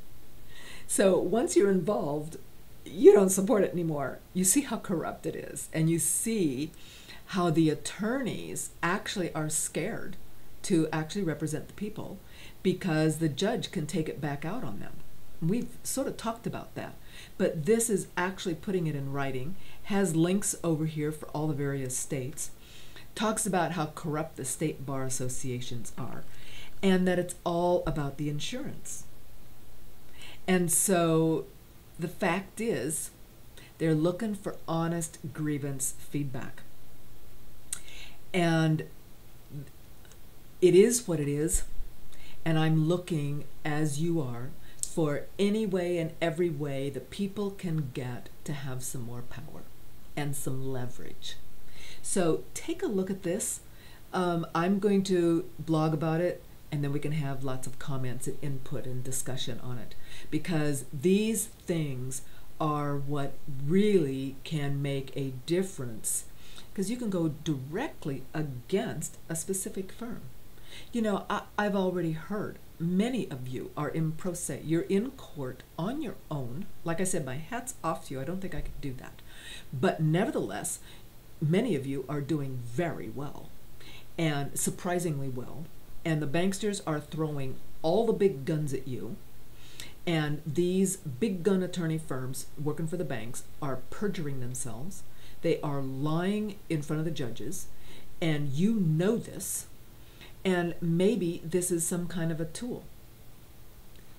So once you're involved, you don't support it anymore. You see how corrupt it is, and you see how the attorneys actually are scared to actually represent the people because the judge can take it back out on them. We've sort of talked about that, but this is actually putting it in writing, has links over here for all the various states, talks about how corrupt the state bar associations are, and that it's all about the insurance. And so the fact is, they're looking for honest grievance feedback. And it is what it is, and I'm looking, as you are, for any way and every way the people can get to have some more power and some leverage. So take a look at this. I'm going to blog about it, and then we can have lots of comments and input and discussion on it, because these things are what really can make a difference, because you can go directly against a specific firm. You know, I've already heard many of you are in pro se. You're in court on your own. Like I said, my hat's off to you. I don't think I could do that. But nevertheless, many of you are doing very well, and surprisingly well. And the banksters are throwing all the big guns at you. And these big gun attorney firms working for the banks are perjuring themselves. They are lying in front of the judges, and you know this. And maybe this is some kind of a tool.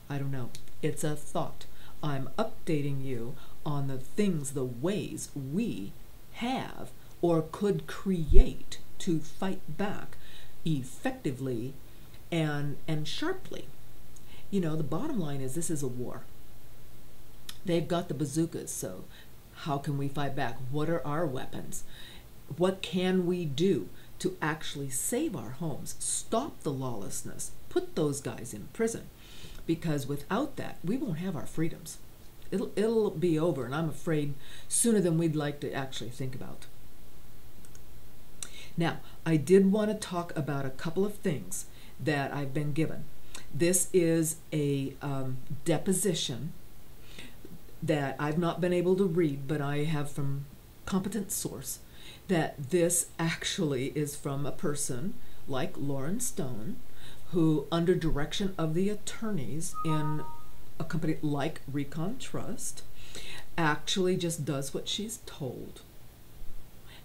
I don't know. It's a thought. I'm updating you on the things, the ways we have or could create to fight back effectively and sharply. You know, the bottom line is, this is a war. They've got the bazookas, so how can we fight back? What are our weapons? What can we do to actually save our homes, stop the lawlessness, put those guys in prison? Because without that, we won't have our freedoms. It'll be over, and I'm afraid sooner than we'd like to actually think about. Now, I did want to talk about a couple of things that I've been given. This is a deposition that I've not been able to read, but I have from competent source that this actually is from a person like Lauren Stone, who, under direction of the attorneys in a company like Recon Trust, actually just does what she's told.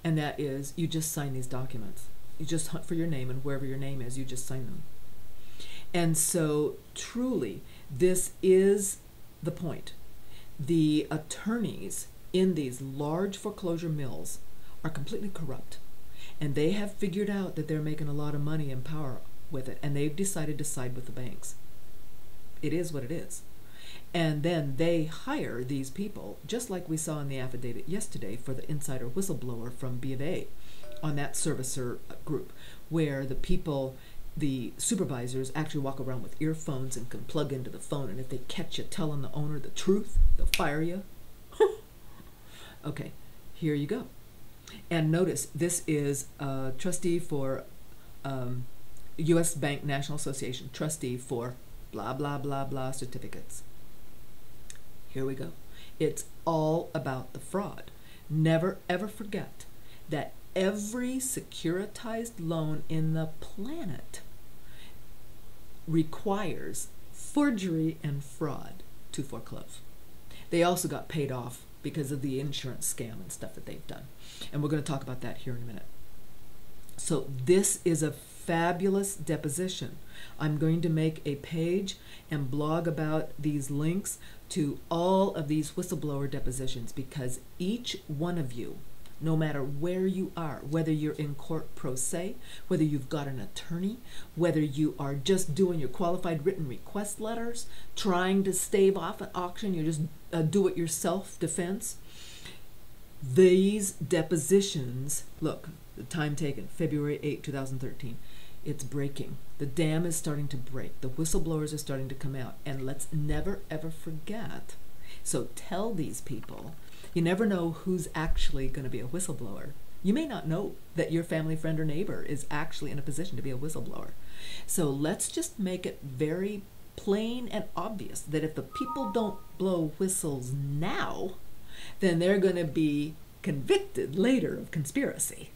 And that is, you just sign these documents. You just hunt for your name, and wherever your name is, you just sign them. And so, truly, this is the point. The attorneys in these large foreclosure mills are completely corrupt, and they have figured out that they're making a lot of money and power with it, and they've decided to side with the banks. It is what it is. And then they hire these people, just like we saw in the affidavit yesterday for the insider whistleblower from B of A on that servicer group, where the people, the supervisors, actually walk around with earphones and can plug into the phone, and if they catch you telling the owner the truth, they'll fire you. Okay, here you go. And notice, this is a trustee for U.S. Bank National Association, trustee for blah, blah, blah, blah certificates. Here we go. It's all about the fraud. Never, ever forget that every securitized loan in the planet requires forgery and fraud to foreclose. They also got paid off because of the insurance scam and stuff that they've done. And we're going to talk about that here in a minute. So this is a fabulous deposition. I'm going to make a page and blog about these links to all of these whistleblower depositions, because each one of you, no matter where you are, whether you're in court pro se, whether you've got an attorney, whether you are just doing your qualified written request letters, trying to stave off an auction, you just do it yourself defense, these depositions, look, the time taken, February 8, 2013, it's breaking. The dam is starting to break. The whistleblowers are starting to come out. And let's never, ever forget So tell these people. You never know who's actually going to be a whistleblower. You may not know that your family, friend, or neighbor is actually in a position to be a whistleblower. So let's just make it very plain and obvious that if the people don't blow whistles now, then they're going to be convicted later of conspiracy.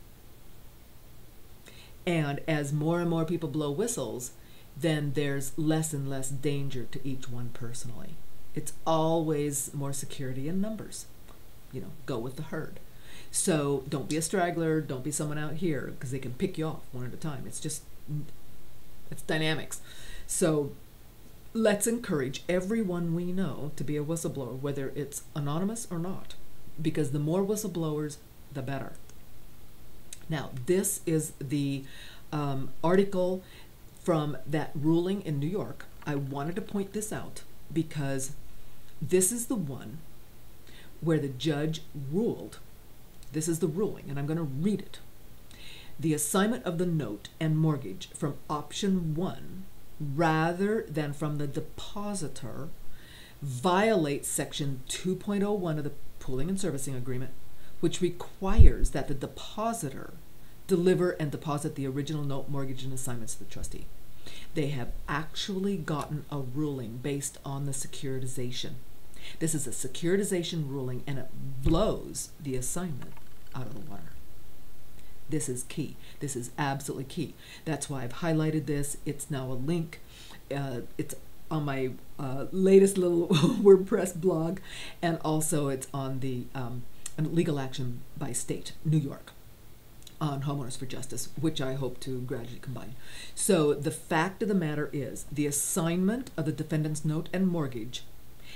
And as more and more people blow whistles, then there's less and less danger to each one personally. It's always more security in numbers. You know, go with the herd. So don't be a straggler, don't be someone out here, because they can pick you off one at a time. It's dynamics. So let's encourage everyone we know to be a whistleblower, whether it's anonymous or not, because the more whistleblowers, the better. Now, this is the article from that ruling in New York. I wanted to point this out because this is the one where the judge ruled. This is the ruling, and I'm going to read it. The assignment of the note and mortgage from option 1 rather than from the depositor violates section 2.01 of the pooling and servicing agreement, which requires that the depositor deliver and deposit the original note, mortgage, and assignments to the trustee. They have actually gotten a ruling based on the securitization. This is a securitization ruling, and it blows the assignment out of the water. This is key. This is absolutely key. That's why I've highlighted this. It's now a link. It's on my latest little WordPress blog, and also it's on the legal action by state, New York, on Homeowners for Justice, which I hope to gradually combine. So the fact of the matter is, the assignment of the defendant's note and mortgage,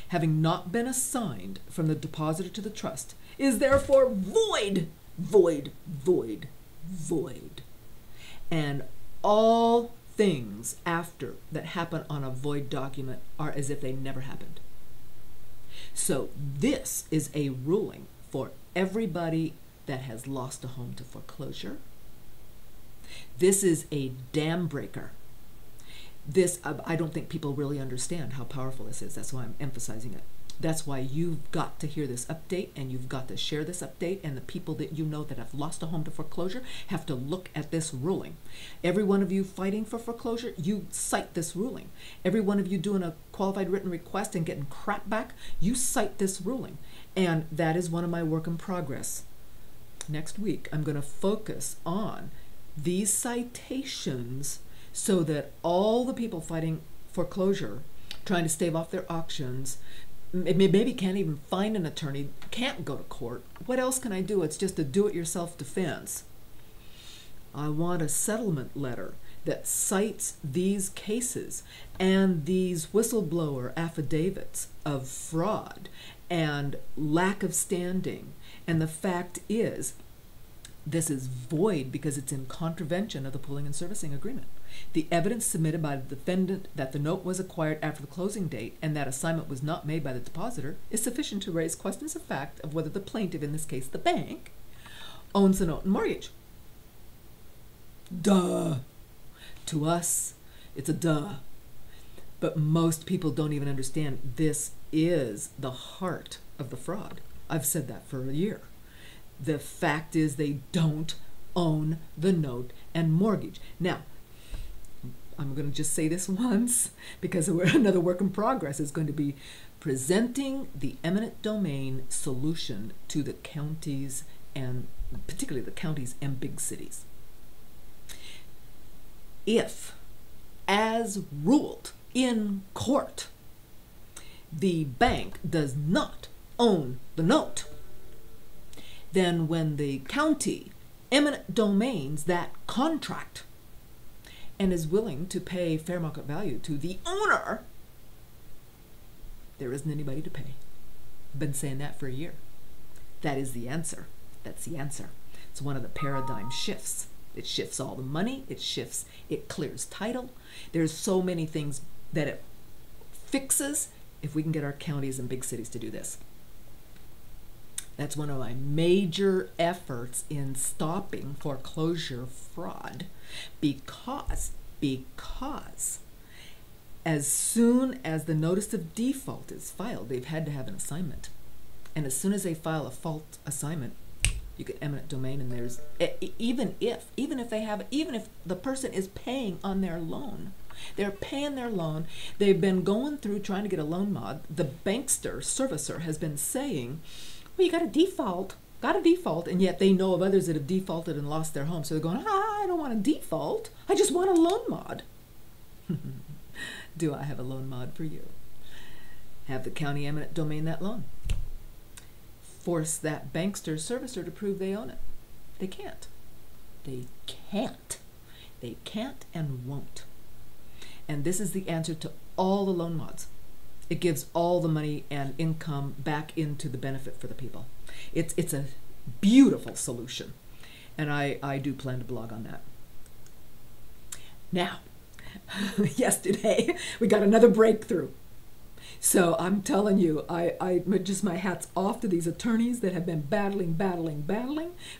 having not been assigned from the depositor to the trust, is therefore void, void, void, void. And all things after that happen on a void document are as if they never happened. So this is a ruling for everybody that has lost a home to foreclosure. This is a dam breaker. This, I don't think people really understand how powerful this is. That's why I'm emphasizing it. That's why you've got to hear this update, and you've got to share this update, and the people that you know that have lost a home to foreclosure have to look at this ruling. Every one of you fighting for foreclosure, you cite this ruling. Every one of you doing a qualified written request and getting crap back, you cite this ruling. And that is one of my work in progress. Next week, I'm going to focus on these citations so that all the people fighting foreclosure, trying to stave off their auctions, maybe can't even find an attorney, can't go to court. What else can I do? It's just a do-it-yourself defense. I want a settlement letter that cites these cases and these whistleblower affidavits of fraud and lack of standing. And the fact is, this is void because it's in contravention of the pooling and servicing agreement. The evidence submitted by the defendant that the note was acquired after the closing date and that assignment was not made by the depositor is sufficient to raise questions of fact of whether the plaintiff, in this case the bank, owns the note and mortgage. Duh. To us, it's a duh. But most people don't even understand this is the heart of the fraud. I've said that for a year. The fact is they don't own the note and mortgage. Now, I'm going to just say this once because another work in progress is going to be presenting the eminent domain solution to the counties, and particularly the counties and big cities. If, as ruled in court, the bank does not own the note, then when the county eminent domains that contract and is willing to pay fair market value to the owner, there isn't anybody to pay. I've been saying that for a year. That is the answer. That's the answer. It's one of the paradigm shifts. It shifts all the money. It shifts, it clears title. There's so many things that it fixes if we can get our counties and big cities to do this. That's one of my major efforts in stopping foreclosure fraud because As soon as the notice of default is filed, they've had to have an assignment. And as soon as they file a fault assignment, you get eminent domain, and there's even if the person is paying on their loan, they're paying their loan, they've been going through trying to get a loan mod, the bankster, servicer, has been saying, well, you got a default, and yet they know of others that have defaulted and lost their home. So they're going, I don't want a default, I just want a loan mod. Do I have a loan mod for you? Have the county eminent domain that loan. Force that bankster servicer to prove they own it. They can't. They can't. They can't and won't. And this is the answer to all the loan mods. It gives all the money and income back into the benefit for the people. It's a beautiful solution. And I do plan to blog on that. Now, yesterday we got another breakthrough. So I'm telling you, I just, my hat's off to these attorneys that have been battling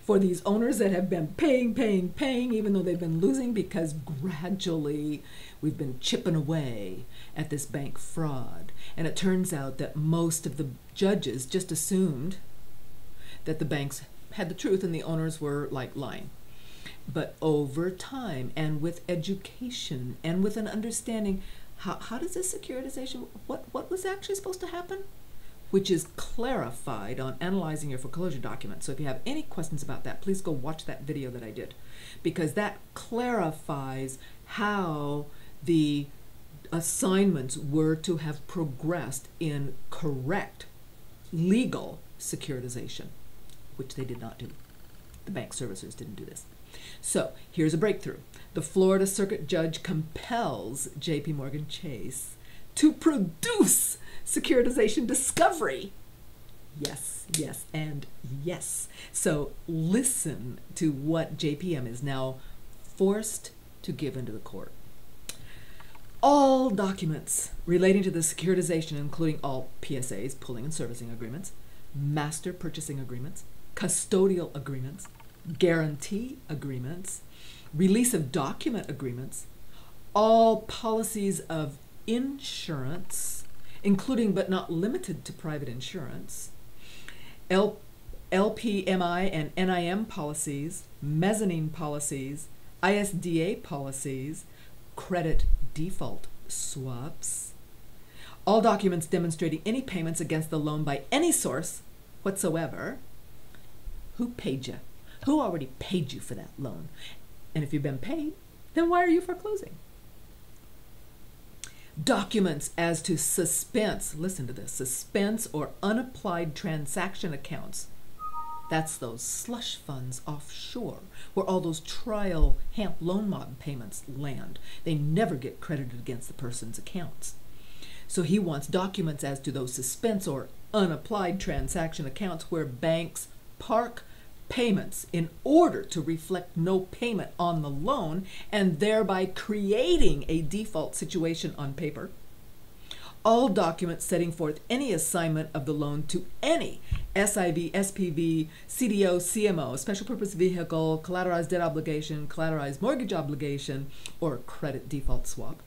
for these owners that have been paying, even though they've been losing, because gradually we've been chipping away at this bank fraud. And it turns out that most of the judges just assumed that the banks had the truth and the owners were like lying. But over time, and with education, and with an understanding, how does this securitization, what was actually supposed to happen? Which is clarified on analyzing your foreclosure documents. So if you have any questions about that, please go watch that video that I did, because that clarifies how the assignments were to have progressed in correct legal securitization, which they did not do. The bank servicers didn't do this. So here's a breakthrough. The Florida Circuit Judge compels J.P. Morgan Chase to produce securitization discovery. Yes, yes, and yes. So listen to what JPM is now forced to give into the court. All documents relating to the securitization, including all PSAs, pooling and servicing agreements, master purchasing agreements, custodial agreements, guarantee agreements, release of document agreements, all policies of insurance, including but not limited to private insurance, LPMI and NIM policies, mezzanine policies, ISDA policies, credit default swaps, all documents demonstrating any payments against the loan by any source whatsoever. Who paid you? Who already paid you for that loan? And if you've been paid, then why are you foreclosing? Documents as to suspense, listen to this, suspense or unapplied transaction accounts. That's those slush funds offshore where all those trial HAMP loan mod payments land. They never get credited against the person's accounts. So he wants documents as to those suspense or unapplied transaction accounts where banks park payments in order to reflect no payment on the loan and thereby creating a default situation on paper. All documents setting forth any assignment of the loan to any SIV, SPV, CDO, CMO, special purpose vehicle, collateralized debt obligation, collateralized mortgage obligation, or credit default swap.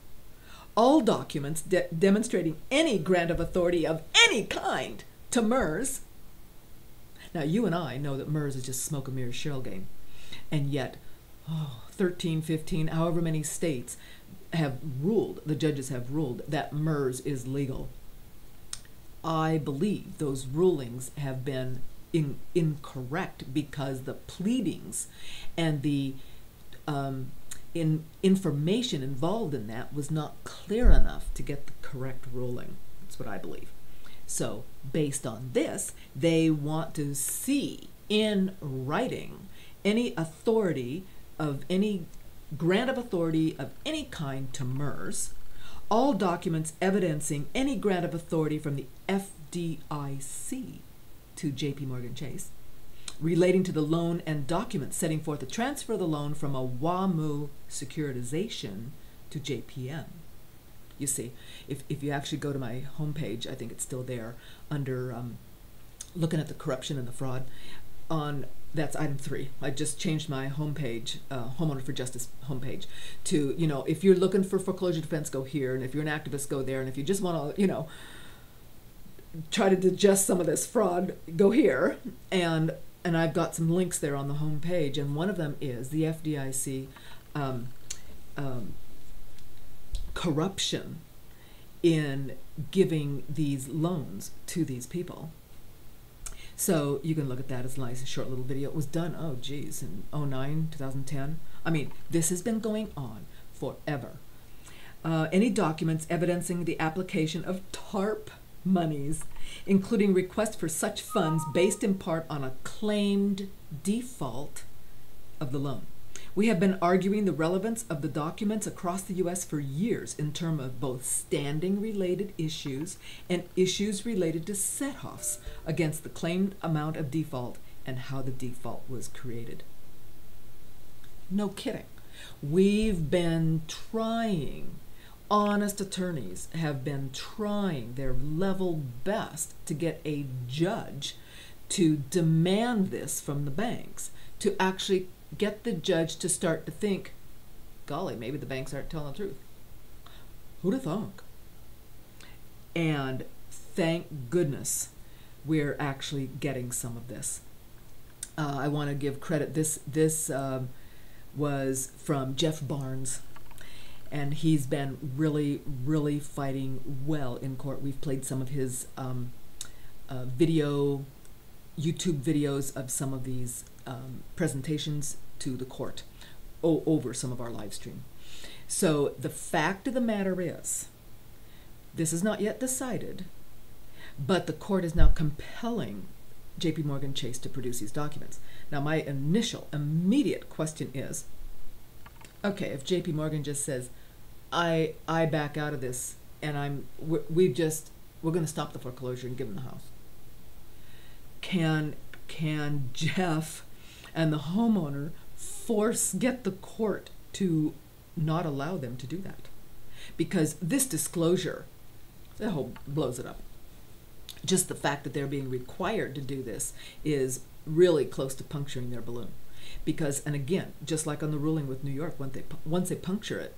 All documents demonstrating any grant of authority of any kind to MERS. Now, you and I know that MERS is just smoke and mirrors shell game. And yet, 13, 15, however many states have ruled, the judges have ruled, that MERS is legal. I believe those rulings have been incorrect because the pleadings and the information involved in that was not clear enough to get the correct ruling. That's what I believe. So, based on this, they want to see in writing any authority of any grant of authority of any kind to MERS, all documents evidencing any grant of authority from the FDIC to J.P. Morgan Chase, relating to the loan and documents setting forth the transfer of the loan from a WAMU securitization to JPM. You see, if you actually go to my homepage, I think it's still there, under looking at the corruption and the fraud, on That's item 3. I just changed my homepage, Homeowner for Justice homepage, to, you know, if you're looking for foreclosure defense, go here, and if you're an activist, go there, and if you just want to, you know, try to digest some of this fraud, go here. And I've got some links there on the homepage, and one of them is the FDIC corruption in giving these loans to these people. So you can look at that as a nice short little video. It was done, oh geez, in 2009, 2010. I mean, this has been going on forever. Any documents evidencing the application of TARP monies, including requests for such funds based in part on a claimed default of the loan. We have been arguing the relevance of the documents across the U.S. for years in terms of both standing-related issues and issues related to set-offs against the claimed amount of default and how the default was created. No kidding. We've been trying, honest attorneys have been trying their level best to get a judge to demand this from the banks, to actually get the judge to start to think, golly, maybe the banks aren't telling the truth. Who'd have thunk? And thank goodness we're actually getting some of this. I want to give credit. This was from Jeff Barnes, and he's been really fighting well in court. We've played some of his YouTube videos of some of these presentations to the court over some of our live stream. So the fact of the matter is, this is not yet decided, but the court is now compelling JP Morgan Chase to produce these documents. Now my immediate question is, okay, if JP Morgan just says, I back out of this and we're going to stop the foreclosure and give them the house, can Jeff and the homeowner get the court to not allow them to do that? Because this disclosure, the whole blows it up. Just the fact that they're being required to do this is really close to puncturing their balloon. Because, and again, just like on the ruling with New York, once they puncture it,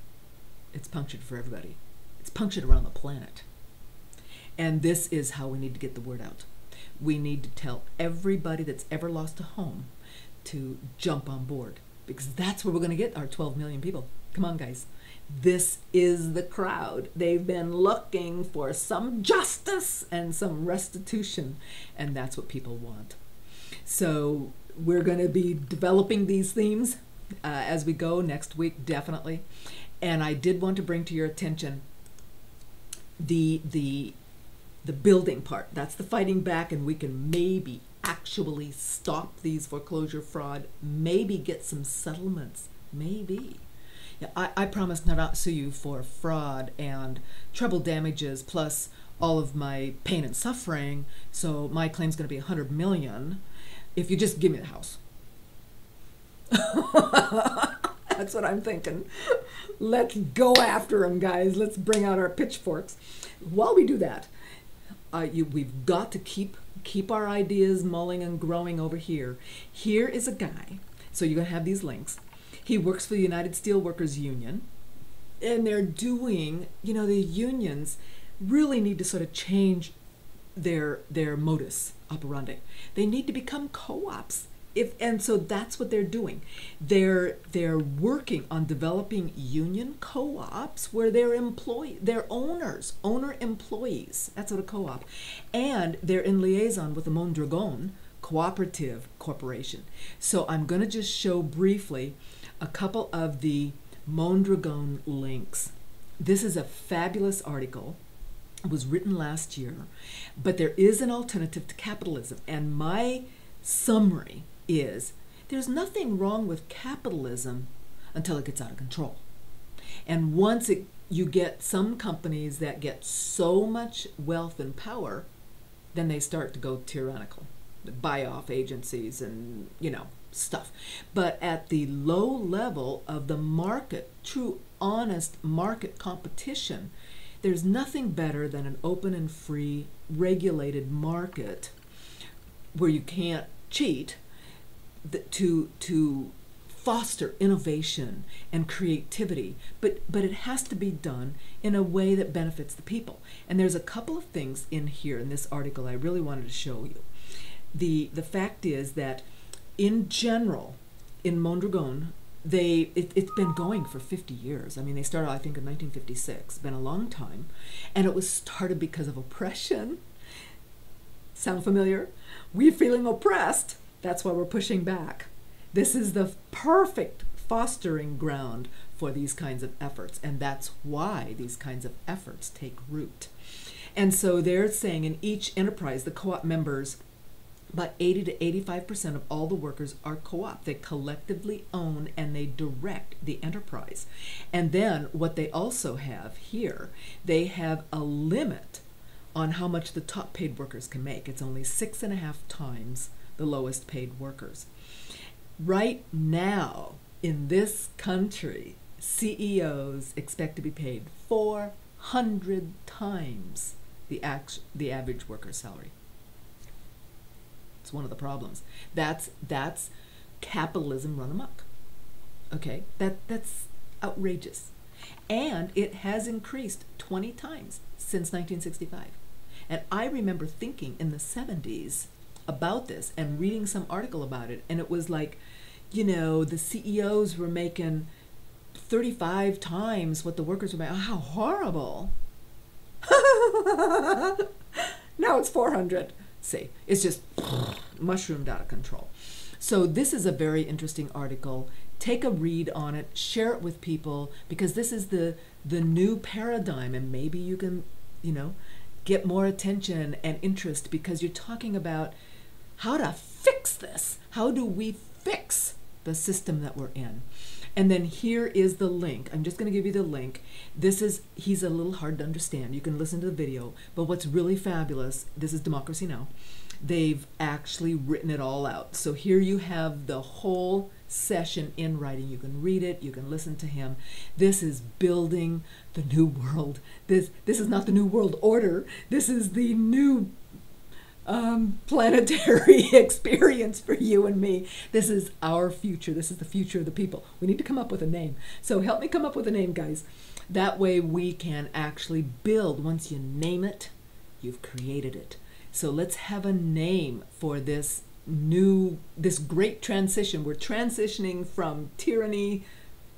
it's punctured for everybody. It's punctured around the planet. And this is how we need to get the word out. We need to tell everybody that's ever lost a home to jump on board, because that's where we're going to get our 12 million people. Come on, guys. This is the crowd. They've been looking for some justice and some restitution, and that's what people want. So we're going to be developing these themes as we go next week, definitely. And I did want to bring to your attention the building part. That's the fighting back, and we can maybe actually stop these foreclosure fraud, maybe get some settlements, maybe. Yeah, I promise not to sue you for fraud and treble damages plus all of my pain and suffering, so my claim's going to be $100 million if you just give me the house. That's what I'm thinking. Let's go after them, guys. Let's bring out our pitchforks. While we do that, we've got to keep our ideas mulling and growing over here. Here is a guy, so you're going to have these links. He works for the United Steelworkers Union, and they're doing, you know, the unions really need to sort of change their modus operandi. They need to become co-ops. And so that's what they're doing. They're working on developing union co-ops where they're owner employees. That's what a co-op. And they're in liaison with the Mondragon Cooperative Corporation. So I'm going to just show briefly a couple of the Mondragon links. This is a fabulous article. It was written last year, but there is an alternative to capitalism. And my summary is, there's nothing wrong with capitalism until it gets out of control. And once you get some companies that get so much wealth and power, then they start to go tyrannical, buy off agencies and, you know, stuff. But at the low level of the market, true, honest market competition, there's nothing better than an open and free, regulated market where you can't cheat, to foster innovation and creativity, but it has to be done in a way that benefits the people. And there's a couple of things in here in this article I really wanted to show you. The fact is that in general, in Mondragon, it's been going for 50 years. I mean, they started, I think, in 1956. It's been a long time. And it was started because of oppression. Sound familiar? We're feeling oppressed. That's why we're pushing back. This is the perfect fostering ground for these kinds of efforts. And that's why these kinds of efforts take root. And so they're saying in each enterprise, the co-op members, about 80 to 85% of all the workers are co-op. They collectively own and they direct the enterprise. And then what they also have here, they have a limit on how much the top paid workers can make. It's only 6.5 times the lowest paid workers. Right now in this country, CEOs expect to be paid 400 times the average worker's salary. It's one of the problems. That's capitalism run amok. Okay, that's outrageous. And it has increased 20 times since 1965. And I remember thinking in the 70s about this and reading some article about it, and it was like, you know, the CEOs were making 35 times what the workers were making. Oh, how horrible. Now it's 400. See, it's just mushroomed out of control. So this is a very interesting article. Take a read on it, share it with people, because this is the new paradigm, and maybe you can, you know, get more attention and interest, because you're talking about how to fix this. How do we fix the system that we're in? And then here is the link. I'm just going to give you the link. He's a little hard to understand. You can listen to the video, but what's really fabulous, this is Democracy Now! They've actually written it all out. So here you have the whole session in writing. You can read it, you can listen to him. This is building the new world. This is not the new world order. This is the new planetary experience for you and me. This is our future. This is the future of the people. We need to come up with a name. So help me come up with a name, guys. That way we can actually build. Once you name it, you've created it. So let's have a name for this great transition. We're transitioning from tyranny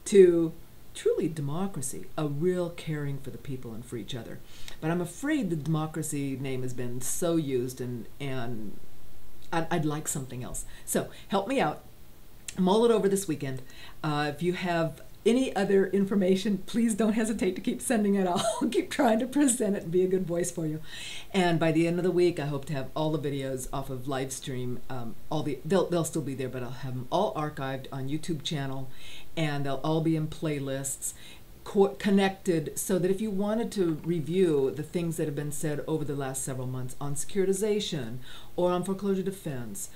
to truly democracy, a real caring for the people and for each other. But I'm afraid the democracy name has been so used, and I'd like something else. So help me out. Mull it over this weekend. If you have any other information, please don't hesitate to keep sending it. I'll keep trying to present it and be a good voice for you. And by the end of the week, I hope to have all the videos off of live stream. They'll still be there, but I'll have them all archived on YouTube channel, and they'll all be in playlists connected, so that if you wanted to review the things that have been said over the last several months on securitization or on foreclosure defense,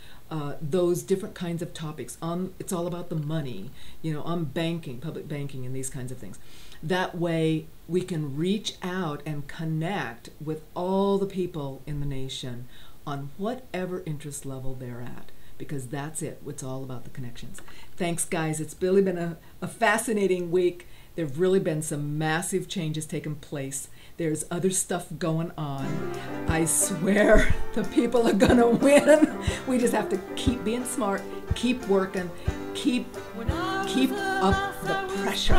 those different kinds of topics, it's all about the money, you know, on banking, public banking, and these kinds of things. That way we can reach out and connect with all the people in the nation on whatever interest level they're at, because that's it. It's all about the connections. Thanks, guys. It's really been a fascinating week. There have really been some massive changes taking place. There's other stuff going on. I swear the people are gonna win. We just have to keep being smart, keep working, keep up the pressure.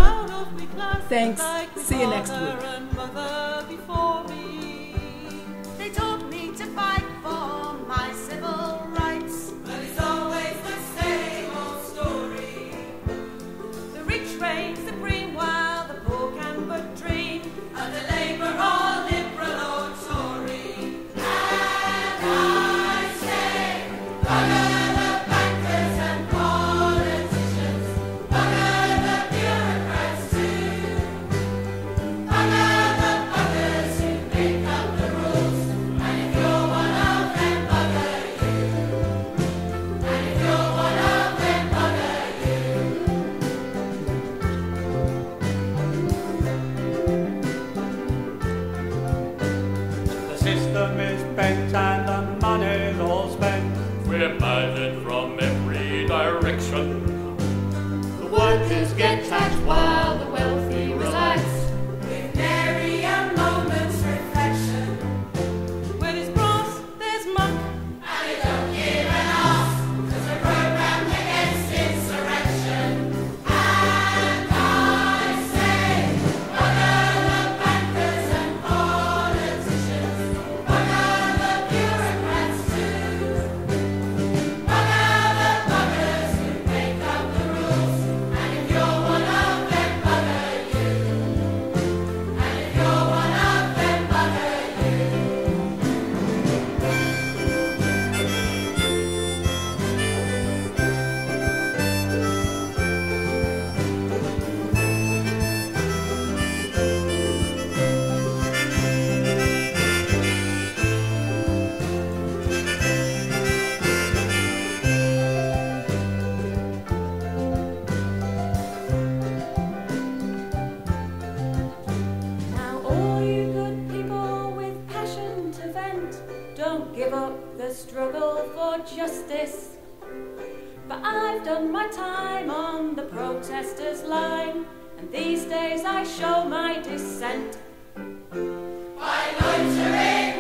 Thanks. See you next week. They taught me to fight for my civil rights, but it's always the same old story. The rich reign supreme while the poor can but dream of the labor or liberal or Tory. And I say, bugger the bankers and politicians, bugger the bureaucrats too, bugger the buggers who make up the rules. And if you're one of them, bugger you. And if you're one of them, bugger you. The system is bent and the money's all spent. We're battered from every direction. Don't give up the struggle for justice. But I've done my time on the protesters' line, and these days I show my dissent by loitering